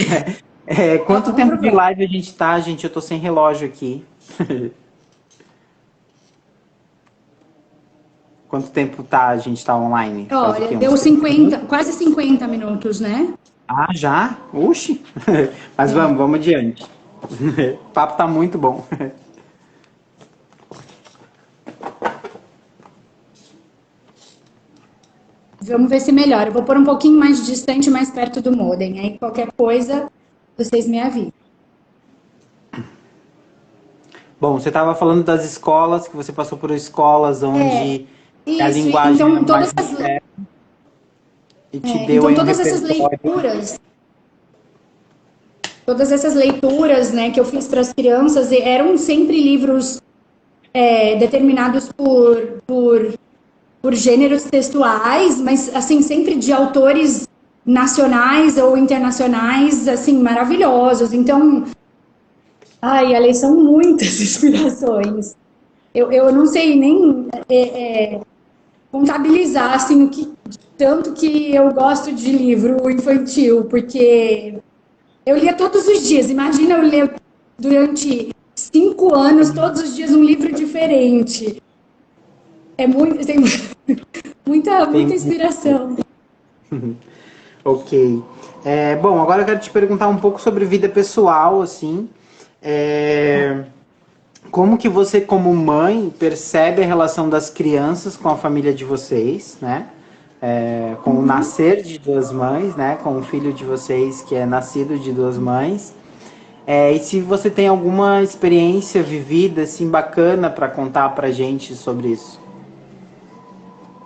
Quanto tempo de live a gente tá, gente? Eu tô sem relógio aqui. Quanto tempo a gente tá online? Olha, deu 50, quase 50 minutos, né? Ah, já? Oxi! Mas vamos adiante. O papo tá muito bom. Vamos ver se melhora. Eu vou pôr um pouquinho mais distante, mais perto do modem. Aí qualquer coisa, vocês me avisam. Bom, você estava falando das escolas, que você passou por escolas onde a isso, linguagem então, era todas mais as, e te deu então aí um todas essas leituras, né, que eu fiz para as crianças eram sempre livros determinados por gêneros textuais, mas assim sempre de autores nacionais ou internacionais, assim maravilhosos. Então, ali são muitas inspirações. Eu não sei nem contabilizar assim o que tanto que eu gosto de livro infantil, porque eu lia todos os dias. Imagina eu ler durante 5 anos, todos os dias um livro diferente. Tem muita inspiração. Ok. Bom, agora eu quero te perguntar um pouco sobre vida pessoal, assim. Como que você, como mãe, percebe a relação das crianças com a família de vocês, né? Com o nascer de duas mães, né? Com o filho de vocês que é nascido de duas mães. E se você tem alguma experiência vivida, assim, bacana para contar pra gente sobre isso.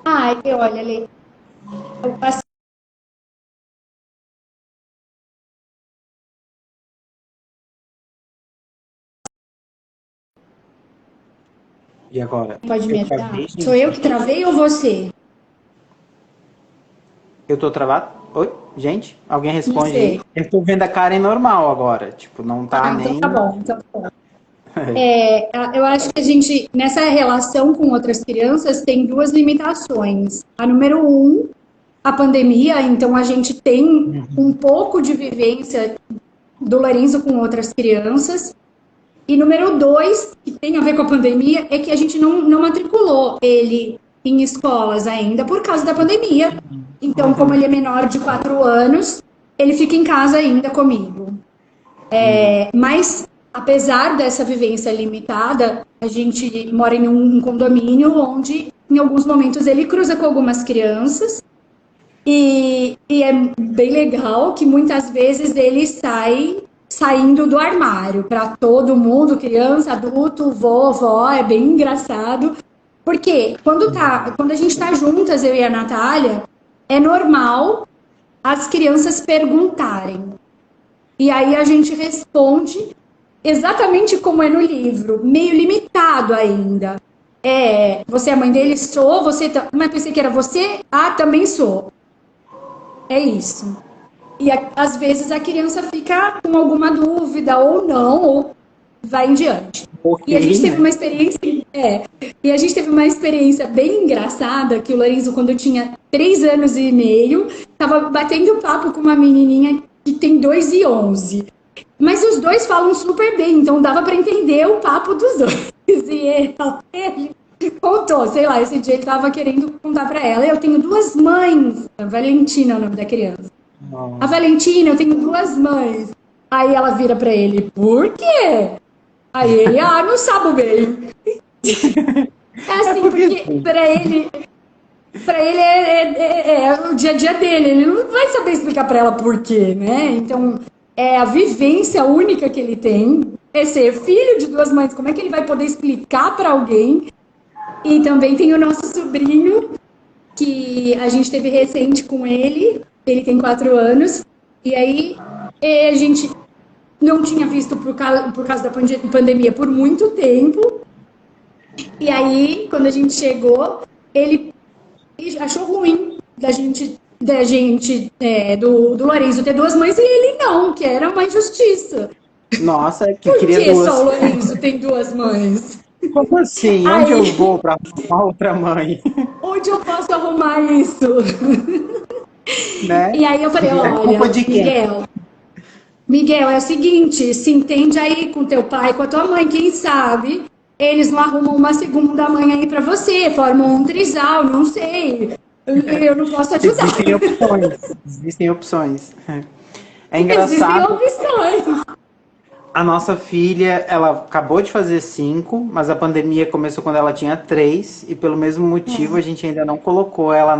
Olha, Lê, eu passei. E agora? Pode me ajudar? Sou eu que travei ou você? Eu tô travado? Oi? Gente? Alguém responde aí? Eu tô vendo a Karen normal agora. Tipo, não tá nem... Então tá bom. Então tá bom. Eu acho que a gente, nessa relação com outras crianças, tem duas limitações. A número 1, a pandemia. Então, a gente tem um pouco de vivência do Lorenzo com outras crianças. E número 2, que tem a ver com a pandemia, é que a gente não matriculou ele em escolas ainda por causa da pandemia. Então, como ele é menor de 4 anos, ele fica em casa ainda comigo. Mas, apesar dessa vivência limitada, a gente mora em um condomínio onde, em alguns momentos, ele cruza com algumas crianças. E é bem legal que muitas vezes ele saindo do armário para todo mundo, criança, adulto, vovó, é bem engraçado. Porque quando a gente está juntas, eu e a Natália, é normal as crianças perguntarem. E aí a gente responde exatamente como é no livro, meio limitado ainda. você é a mãe dele? Sou. Você mas pensei que era você? Ah, também sou. É isso. E às vezes a criança fica com alguma dúvida ou não, ou vai em diante. E a gente Ok, teve né? uma experiência, e a gente teve uma experiência bem engraçada, que o Lorenzo, quando tinha 3 anos e meio, estava batendo papo com uma menininha que tem 2 e 11. Mas os dois falam super bem, então dava para entender o papo dos dois. E ele contou, sei lá, esse dia ele estava querendo contar para ela. Eu tenho 2 mães, a Valentina é o nome da criança. A Nossa. Valentina, eu tenho 2 mães. Aí ela vira pra ele, por quê? Aí ele, não sabe bem. É É assim, porque porque sim. pra ele é o dia a dia dele. Ele não vai saber explicar pra ela por quê, né? Então, é a vivência única que ele tem. É ser filho de 2 mães. Como é que ele vai poder explicar pra alguém? E também tem o nosso sobrinho, que a gente teve recente com ele. Ele tem 4 anos. E aí, a gente não tinha visto por causa da pandemia por muito tempo. E aí, quando a gente chegou, ele achou ruim do Lorenzo ter 2 mães e ele não, que era uma injustiça. Nossa, que Por queria que só o duas. Lorenzo tem 2 mães? Como assim? Onde eu Aí, vou para uma outra mãe? onde eu posso arrumar isso? Né? E aí eu falei, É culpa olha, de quem? Miguel, é o seguinte, se entende aí com teu pai, com a tua mãe, quem sabe eles não arrumam uma segunda mãe aí pra você, formam um trisal, não sei. Eu não posso ajudar. Existem opções. Existem opções. É Existem engraçado. opções. A nossa filha, ela acabou de fazer 5, mas a pandemia começou quando ela tinha 3, e pelo mesmo motivo a gente ainda não colocou ela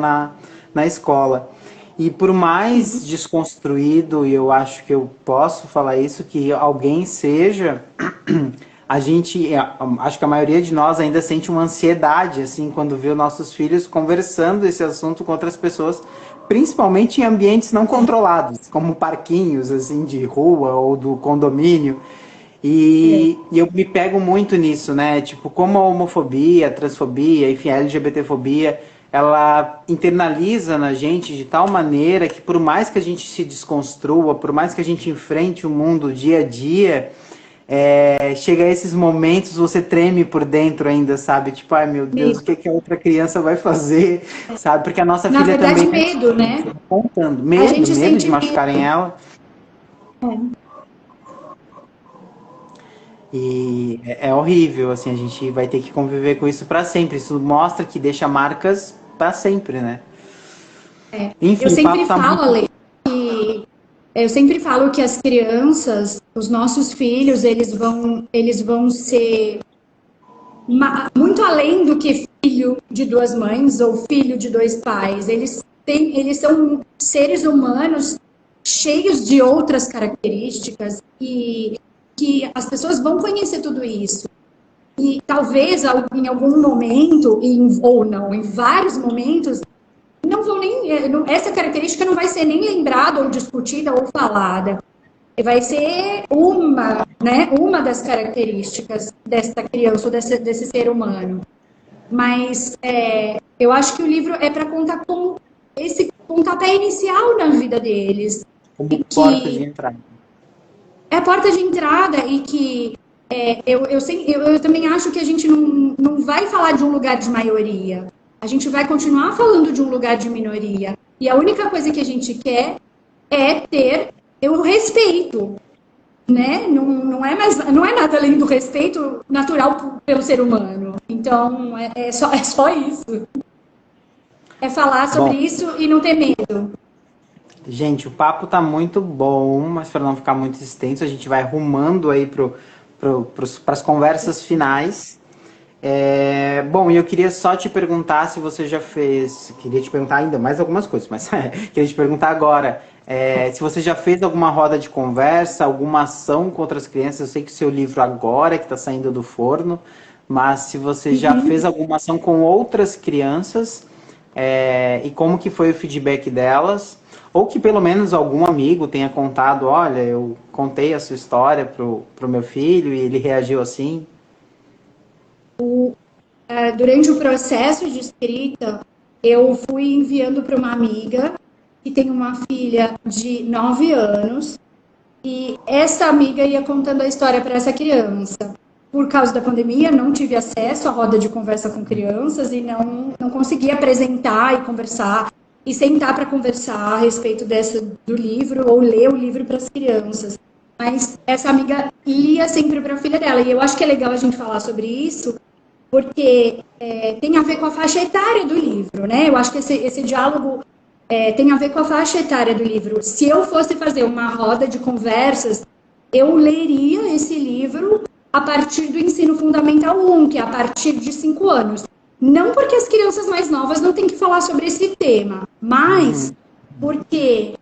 na escola. E por mais desconstruído, e eu acho que eu posso falar isso, que alguém seja, a gente, acho que a maioria de nós ainda sente uma ansiedade, assim, quando vê os nossos filhos conversando esse assunto com outras pessoas, principalmente em ambientes não controlados, como parquinhos, assim, de rua ou do condomínio. E eu me pego muito nisso, né? Tipo, como a homofobia, a transfobia, enfim, a LGBTfobia, ela internaliza na gente de tal maneira que por mais que a gente se desconstrua, por mais que a gente enfrente o mundo dia a dia, chega a esses momentos, você treme por dentro ainda, sabe? Tipo, ai meu Deus, o Medo. que que a outra criança vai fazer, sabe? Porque a nossa Na filha verdade, também é assim, medo, né? contando. A Medo, gente medo de sente medo. machucarem ela. E é horrível, assim, a gente vai ter que conviver com isso para sempre. Isso mostra que deixa marcas para sempre, né? Eu Enfim, o papo sempre tá falo, muito. Ale, que eu sempre falo que as crianças, os nossos filhos, eles vão ser muito além do que filho de 2 mães ou filho de 2 pais. Eles são seres humanos cheios de outras características e que as pessoas vão conhecer tudo isso. E talvez em algum momento, ou não, em vários momentos, não vão nem. Essa característica não vai ser nem lembrada ou discutida ou falada. Vai ser uma das características desta criança ou desse ser humano. Mas eu acho que o livro é para contar com esse pontapé inicial na vida deles. Como E porta de que entrada. é a porta de entrada e que eu também acho que a gente não vai falar de um lugar de maioria. A gente vai continuar falando de um lugar de minoria. E a única coisa que a gente quer é ter o respeito, né? Não é nada além do respeito natural pelo ser humano. Então, é só isso. É falar sobre Bom, isso e não ter medo. gente, o papo tá muito bom, mas para não ficar muito extenso, a gente vai rumando aí para as conversas finais. Bom, e eu queria só te perguntar se você já fez. Queria te perguntar ainda mais algumas coisas, mas queria te perguntar agora. Se você já fez alguma roda de conversa, alguma ação com outras crianças. Eu sei que o seu livro agora que está saindo do forno, mas se você já fez alguma ação com outras crianças, e como que foi o feedback delas, ou que pelo menos algum amigo tenha contado, olha, eu contei a sua história pro meu filho e ele reagiu assim. durante o processo de escrita, eu fui enviando para uma amiga que tem uma filha de 9 anos, e essa amiga ia contando a história para essa criança. Por causa da pandemia, não tive acesso à roda de conversa com crianças e não consegui apresentar e conversar e sentar para conversar a respeito do livro ou ler o livro para as crianças. Mas essa amiga lia sempre para a filha dela. E eu acho que é legal a gente falar sobre isso, porque tem a ver com a faixa etária do livro, né? Eu acho que esse diálogo tem a ver com a faixa etária do livro. Se eu fosse fazer uma roda de conversas, eu leria esse livro a partir do ensino fundamental 1, que é a partir de 5 anos. Não porque as crianças mais novas não têm que falar sobre esse tema, mas porque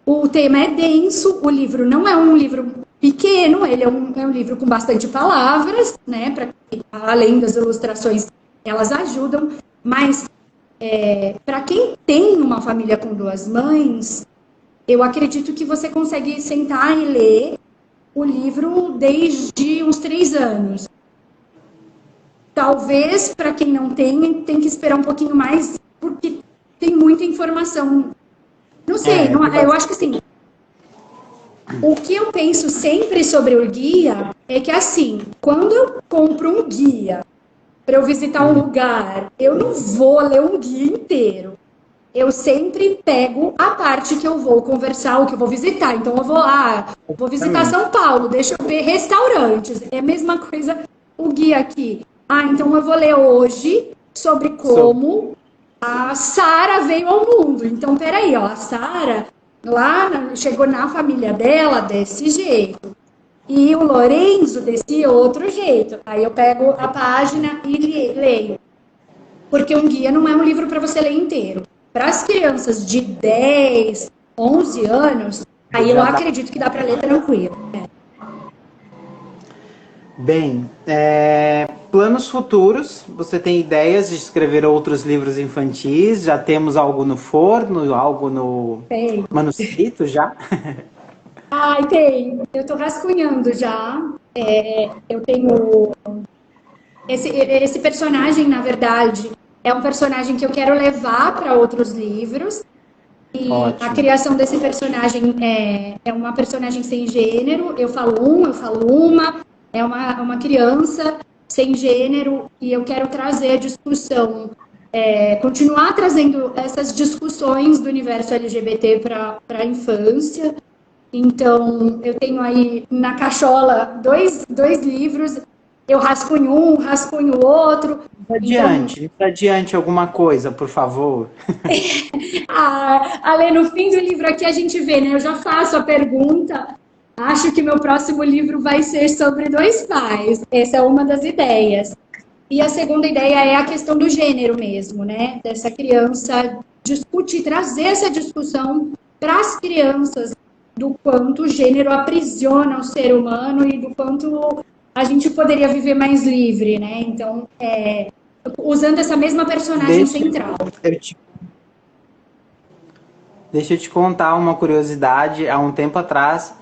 o tema é denso, o livro não é um livro pequeno, ele é um livro com bastante palavras, né? Além das ilustrações, elas ajudam, mas para quem tem uma família com 2 mães, eu acredito que você consegue sentar e ler o livro desde uns 3 anos. Talvez, para quem não tem que esperar um pouquinho mais, porque tem muita informação. Não sei, eu acho que assim, o que eu penso sempre sobre o guia é que, assim, quando eu compro um guia para eu visitar um lugar, eu não vou ler um guia inteiro. Eu sempre pego a parte que eu vou conversar, o que eu vou visitar. Então, eu vou visitar São Paulo, deixa eu ver restaurantes. É a mesma coisa o guia aqui. Então eu vou ler hoje sobre como a Sara veio ao mundo. Então, peraí, a Sara chegou na família dela desse jeito. E o Lorenzo desse outro jeito. Aí eu pego a página e leio. Porque um guia não é um livro para você ler inteiro. Para as crianças de 10, 11 anos, aí eu acredito que dá para ler tranquilo. Bem, planos futuros, você tem ideias de escrever outros livros infantis? Já temos algo no forno, algo no manuscrito já? Tem. Eu estou rascunhando já. Eu tenho... Esse personagem, na verdade, é um personagem que eu quero levar para outros livros. E a criação desse personagem é uma personagem sem gênero. Eu falo eu falo uma. É uma criança sem gênero e eu quero trazer a discussão, continuar trazendo essas discussões do universo LGBT para a infância. Então, eu tenho aí na cachola dois livros, eu rascunho um, rascunho o outro. Adiante alguma coisa, por favor. Ale, no fim do livro aqui a gente vê, né? Eu já faço a pergunta. Acho que meu próximo livro vai ser sobre 2 pais. Essa é uma das ideias. E a segunda ideia é a questão do gênero mesmo, né? Dessa criança discutir, trazer essa discussão para as crianças do quanto o gênero aprisiona o ser humano e do quanto a gente poderia viver mais livre, né? Então, usando essa mesma personagem central. Deixa eu te contar uma curiosidade. Há um tempo atrás,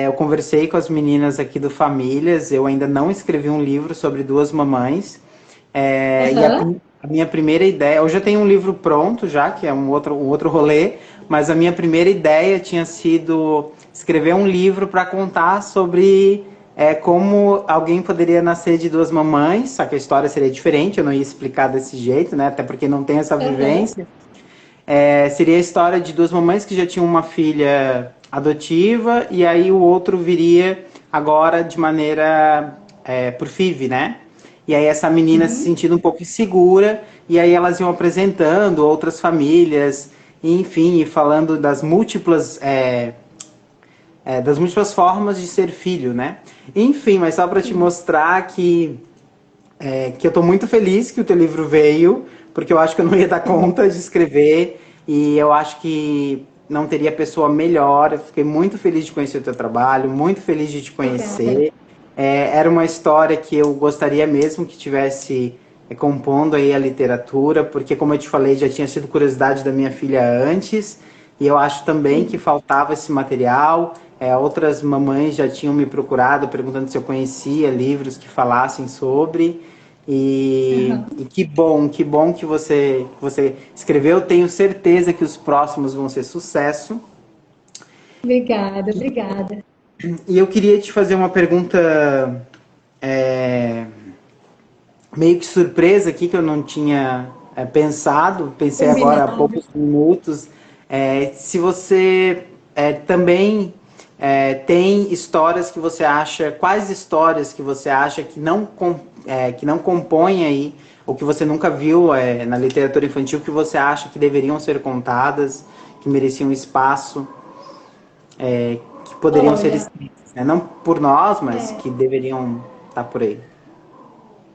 eu conversei com as meninas aqui do Famílias. Eu ainda não escrevi um livro sobre 2 mamães. E a minha primeira ideia... Eu já tenho um livro pronto, já, que é um outro rolê. Mas a minha primeira ideia tinha sido escrever um livro para contar sobre como alguém poderia nascer de 2 mamães. Só que a história seria diferente, eu não ia explicar desse jeito, né? Até porque não tem essa vivência. Seria a história de 2 mamães que já tinham uma filha adotiva, e aí o outro viria agora de maneira por FIV, né? E aí essa menina se sentindo um pouco insegura, e aí elas iam apresentando outras famílias, enfim, e falando das múltiplas formas de ser filho, né? Enfim, mas só para te mostrar que eu estou muito feliz que o teu livro veio, porque eu acho que eu não ia dar conta de escrever, e eu acho que não teria pessoa melhor. Eu fiquei muito feliz de conhecer o teu trabalho, muito feliz de te conhecer. Era uma história que eu gostaria mesmo que tivesse compondo aí a literatura, porque, como eu te falei, já tinha sido curiosidade da minha filha antes, e eu acho também que faltava esse material. Outras mamães já tinham me procurado perguntando se eu conhecia livros que falassem sobre. E que bom que você escreveu. Tenho certeza que os próximos vão ser sucesso. Obrigada, obrigada. E eu queria te fazer uma pergunta é, meio que surpresa aqui, que eu não tinha pensado, pensei agora há Combinado. poucos minutos. Se você também tem histórias que você acha, quais histórias que você acha que não compõem aí, ou que você nunca viu na literatura infantil, que você acha que deveriam ser contadas, que mereciam espaço, que poderiam ser Olha, escritas, né? Não por nós, mas que deveriam estar por aí.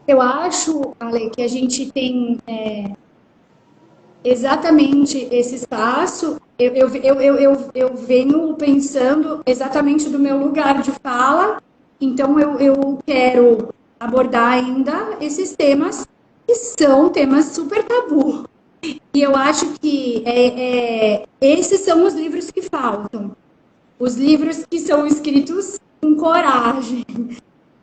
eu acho, Ale, que a gente tem exatamente esse espaço. Eu venho pensando exatamente do meu lugar de fala, então eu quero abordar ainda esses temas que são temas super tabu. E eu acho que esses são os livros que faltam. Os livros que são escritos com coragem, Né?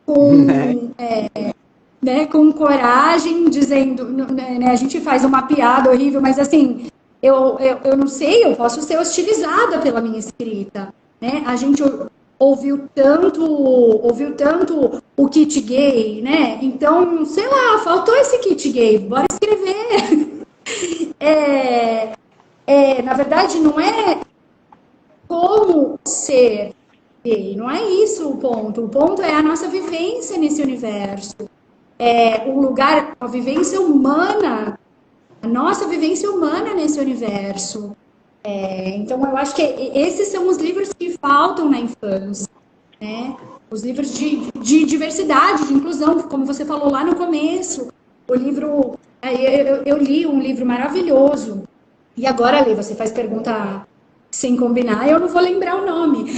com né, com coragem, dizendo, né, a gente faz uma piada horrível, mas assim, eu não sei, eu posso ser hostilizada pela minha escrita, né? A gente ouviu tanto o kit gay, né? Então, sei lá, faltou esse kit gay, bora escrever. Na verdade, não é como ser gay, não é isso o ponto. O ponto é a nossa vivência nesse universo. O lugar, a vivência humana, a nossa vivência humana nesse universo. Então, eu acho que esses são os livros que faltam na infância, né? Os livros de diversidade, de inclusão, como você falou lá no começo. O livro, eu li um livro maravilhoso. E agora, Lê, você faz pergunta sem combinar, eu não vou lembrar o nome.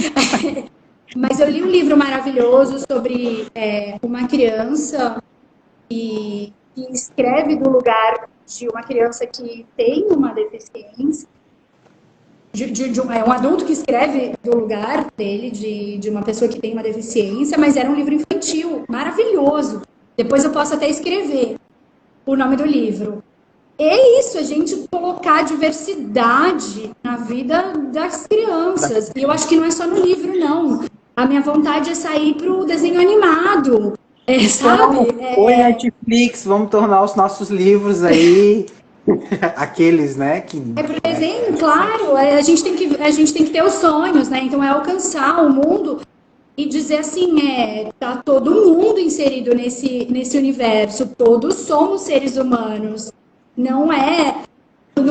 Mas eu li um livro maravilhoso sobre uma criança que escreve do lugar de uma criança que tem uma deficiência, é um adulto que escreve do lugar dele, de uma pessoa que tem uma deficiência, mas era um livro infantil, maravilhoso. Depois eu posso até escrever o nome do livro. É isso, a gente colocar diversidade na vida das crianças. E eu acho que não é só no livro, não. A minha vontade é sair para o desenho animado, sabe? Então, oi Netflix, vamos tornar os nossos livros aí aqueles, né? Pro desenho, claro, a gente tem que ter os sonhos, né? Então é alcançar o mundo e dizer assim, tá todo mundo inserido nesse universo, todos somos seres humanos. Não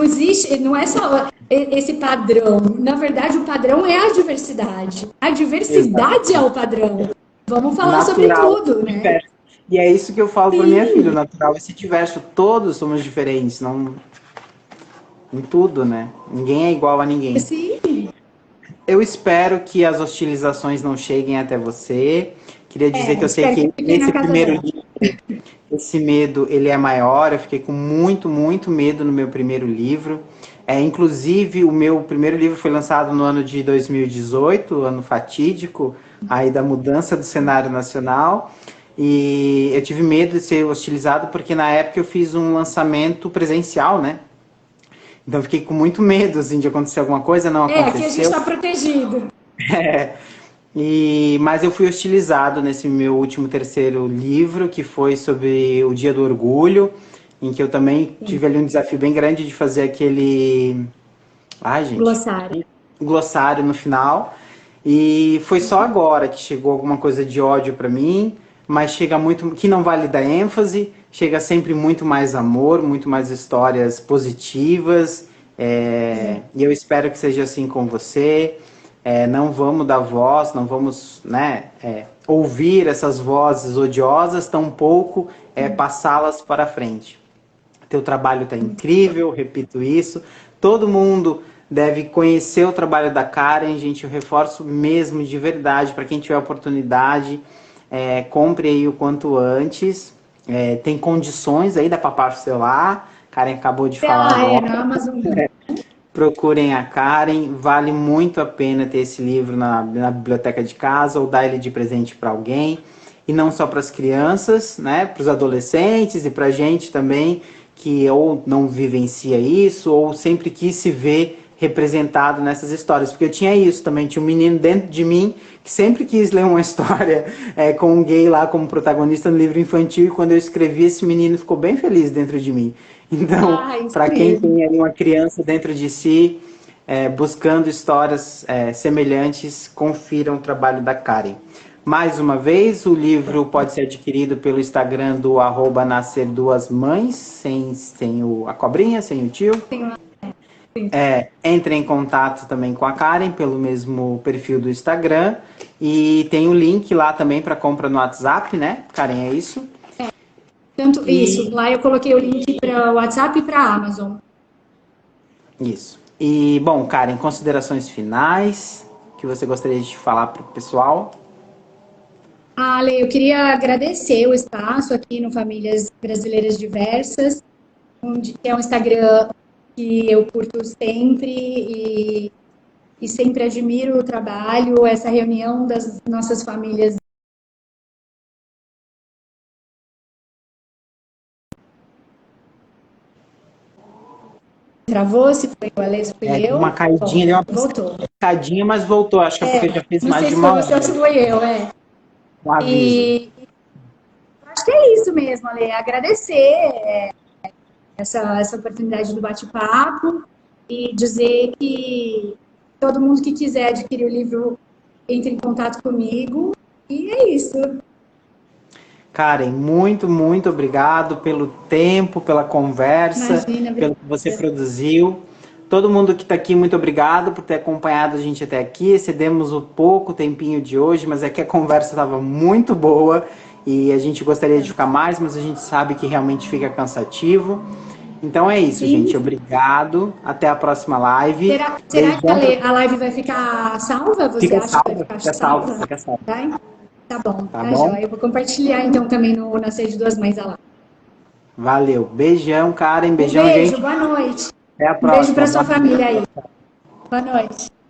existe, não é só esse padrão. Na verdade, o padrão é a diversidade. A diversidade é o padrão. Vamos falar sobre Natural, tudo, né? diverso. E é isso que eu falo para minha filha, o Sim, natural é ser diverso, todos somos diferentes, não em tudo, né? Ninguém é igual a ninguém. sim. Eu espero que as hostilizações não cheguem até você. Queria dizer que eu sei Espero que que fiquem na nesse casa primeiro dela. livro, esse medo ele é maior. Eu fiquei com muito, muito medo no meu primeiro livro. Inclusive, o meu primeiro livro foi lançado no ano de 2018, ano fatídico, aí da mudança do cenário nacional. E eu tive medo de ser hostilizado porque na época eu fiz um lançamento presencial, né? Então eu fiquei com muito medo assim, de acontecer alguma coisa, não Aqui a gente aconteceu. está protegido. Mas eu fui hostilizado nesse meu último terceiro livro, que foi sobre o Dia do Orgulho, em que eu também tive ali um desafio bem grande de fazer aquele. Ai, gente, Glossário. glossário no final. E foi só agora que chegou alguma coisa de ódio para mim, mas chega muito. Que não vale dar ênfase, chega sempre muito mais amor, muito mais histórias positivas. E eu espero que seja assim com você. Não vamos dar voz, não vamos, né, ouvir essas vozes odiosas, tampouco passá-las para frente. Teu trabalho está incrível, repito isso. Todo mundo deve conhecer o trabalho da Karen, gente. Eu reforço mesmo de verdade para quem tiver oportunidade, compre aí o quanto antes. Tem condições aí da Papar Celular. Karen acabou de falar agora. Na Amazon. Procurem a Karen, vale muito a pena ter esse livro na biblioteca de casa ou dar ele de presente para alguém. e não só para as crianças, né, para os adolescentes e para a gente também, que ou não vivencia isso, ou sempre quis se ver representado nessas histórias, porque eu tinha isso também, tinha um menino dentro de mim que sempre quis ler uma história com um gay lá como protagonista no livro infantil, e quando eu escrevi, esse menino ficou bem feliz dentro de mim. Então, para quem tem aí uma criança dentro de si, buscando histórias semelhantes, confiram o trabalho da Karen. Mais uma vez, o livro pode ser adquirido pelo Instagram do @nascerduasmães, sem a cobrinha, sem o tio. Entre em contato também com a Karen pelo mesmo perfil do Instagram, e tem o link lá também para compra no WhatsApp, né, Karen, é isso? Isso, lá eu coloquei o link para o WhatsApp e para a Amazon. Isso. E, bom, Karen, considerações finais que você gostaria de falar para o pessoal? Ale, eu queria agradecer o espaço aqui no Famílias Brasileiras Diversas, onde é um Instagram que eu curto sempre e sempre admiro o trabalho, essa reunião das nossas famílias. Travou, se foi o Ale, se fui eu. Uma caidinha, bom, voltou. Caidinha, mas voltou, acho que é porque já fez mais de uma hora. Não sei se foi você ou se foi eu, Um aviso. E acho que é isso mesmo, Ale, agradecer essa oportunidade do bate-papo e dizer que todo mundo que quiser adquirir o livro entre em contato comigo, e é isso. Karen, muito, muito obrigado pelo tempo, pela conversa, pelo que você produziu. Todo mundo que está aqui, muito obrigado por ter acompanhado a gente até aqui. Excedemos um pouco o tempinho de hoje, mas é que a conversa estava muito boa e a gente gostaria de ficar mais, mas a gente sabe que realmente fica cansativo. Então é isso, gente. Obrigado. Até a próxima live. Será que a live vai ficar salva? Você acha que vai ficar salva? Fica salva. Tá bom, tá bom. Eu vou compartilhar então também no Nascer de Duas Mães a live. Valeu. Beijão, Karen. Beijão, beijo, gente. Boa noite. Até a próxima. Beijo para sua família aí. Boa noite.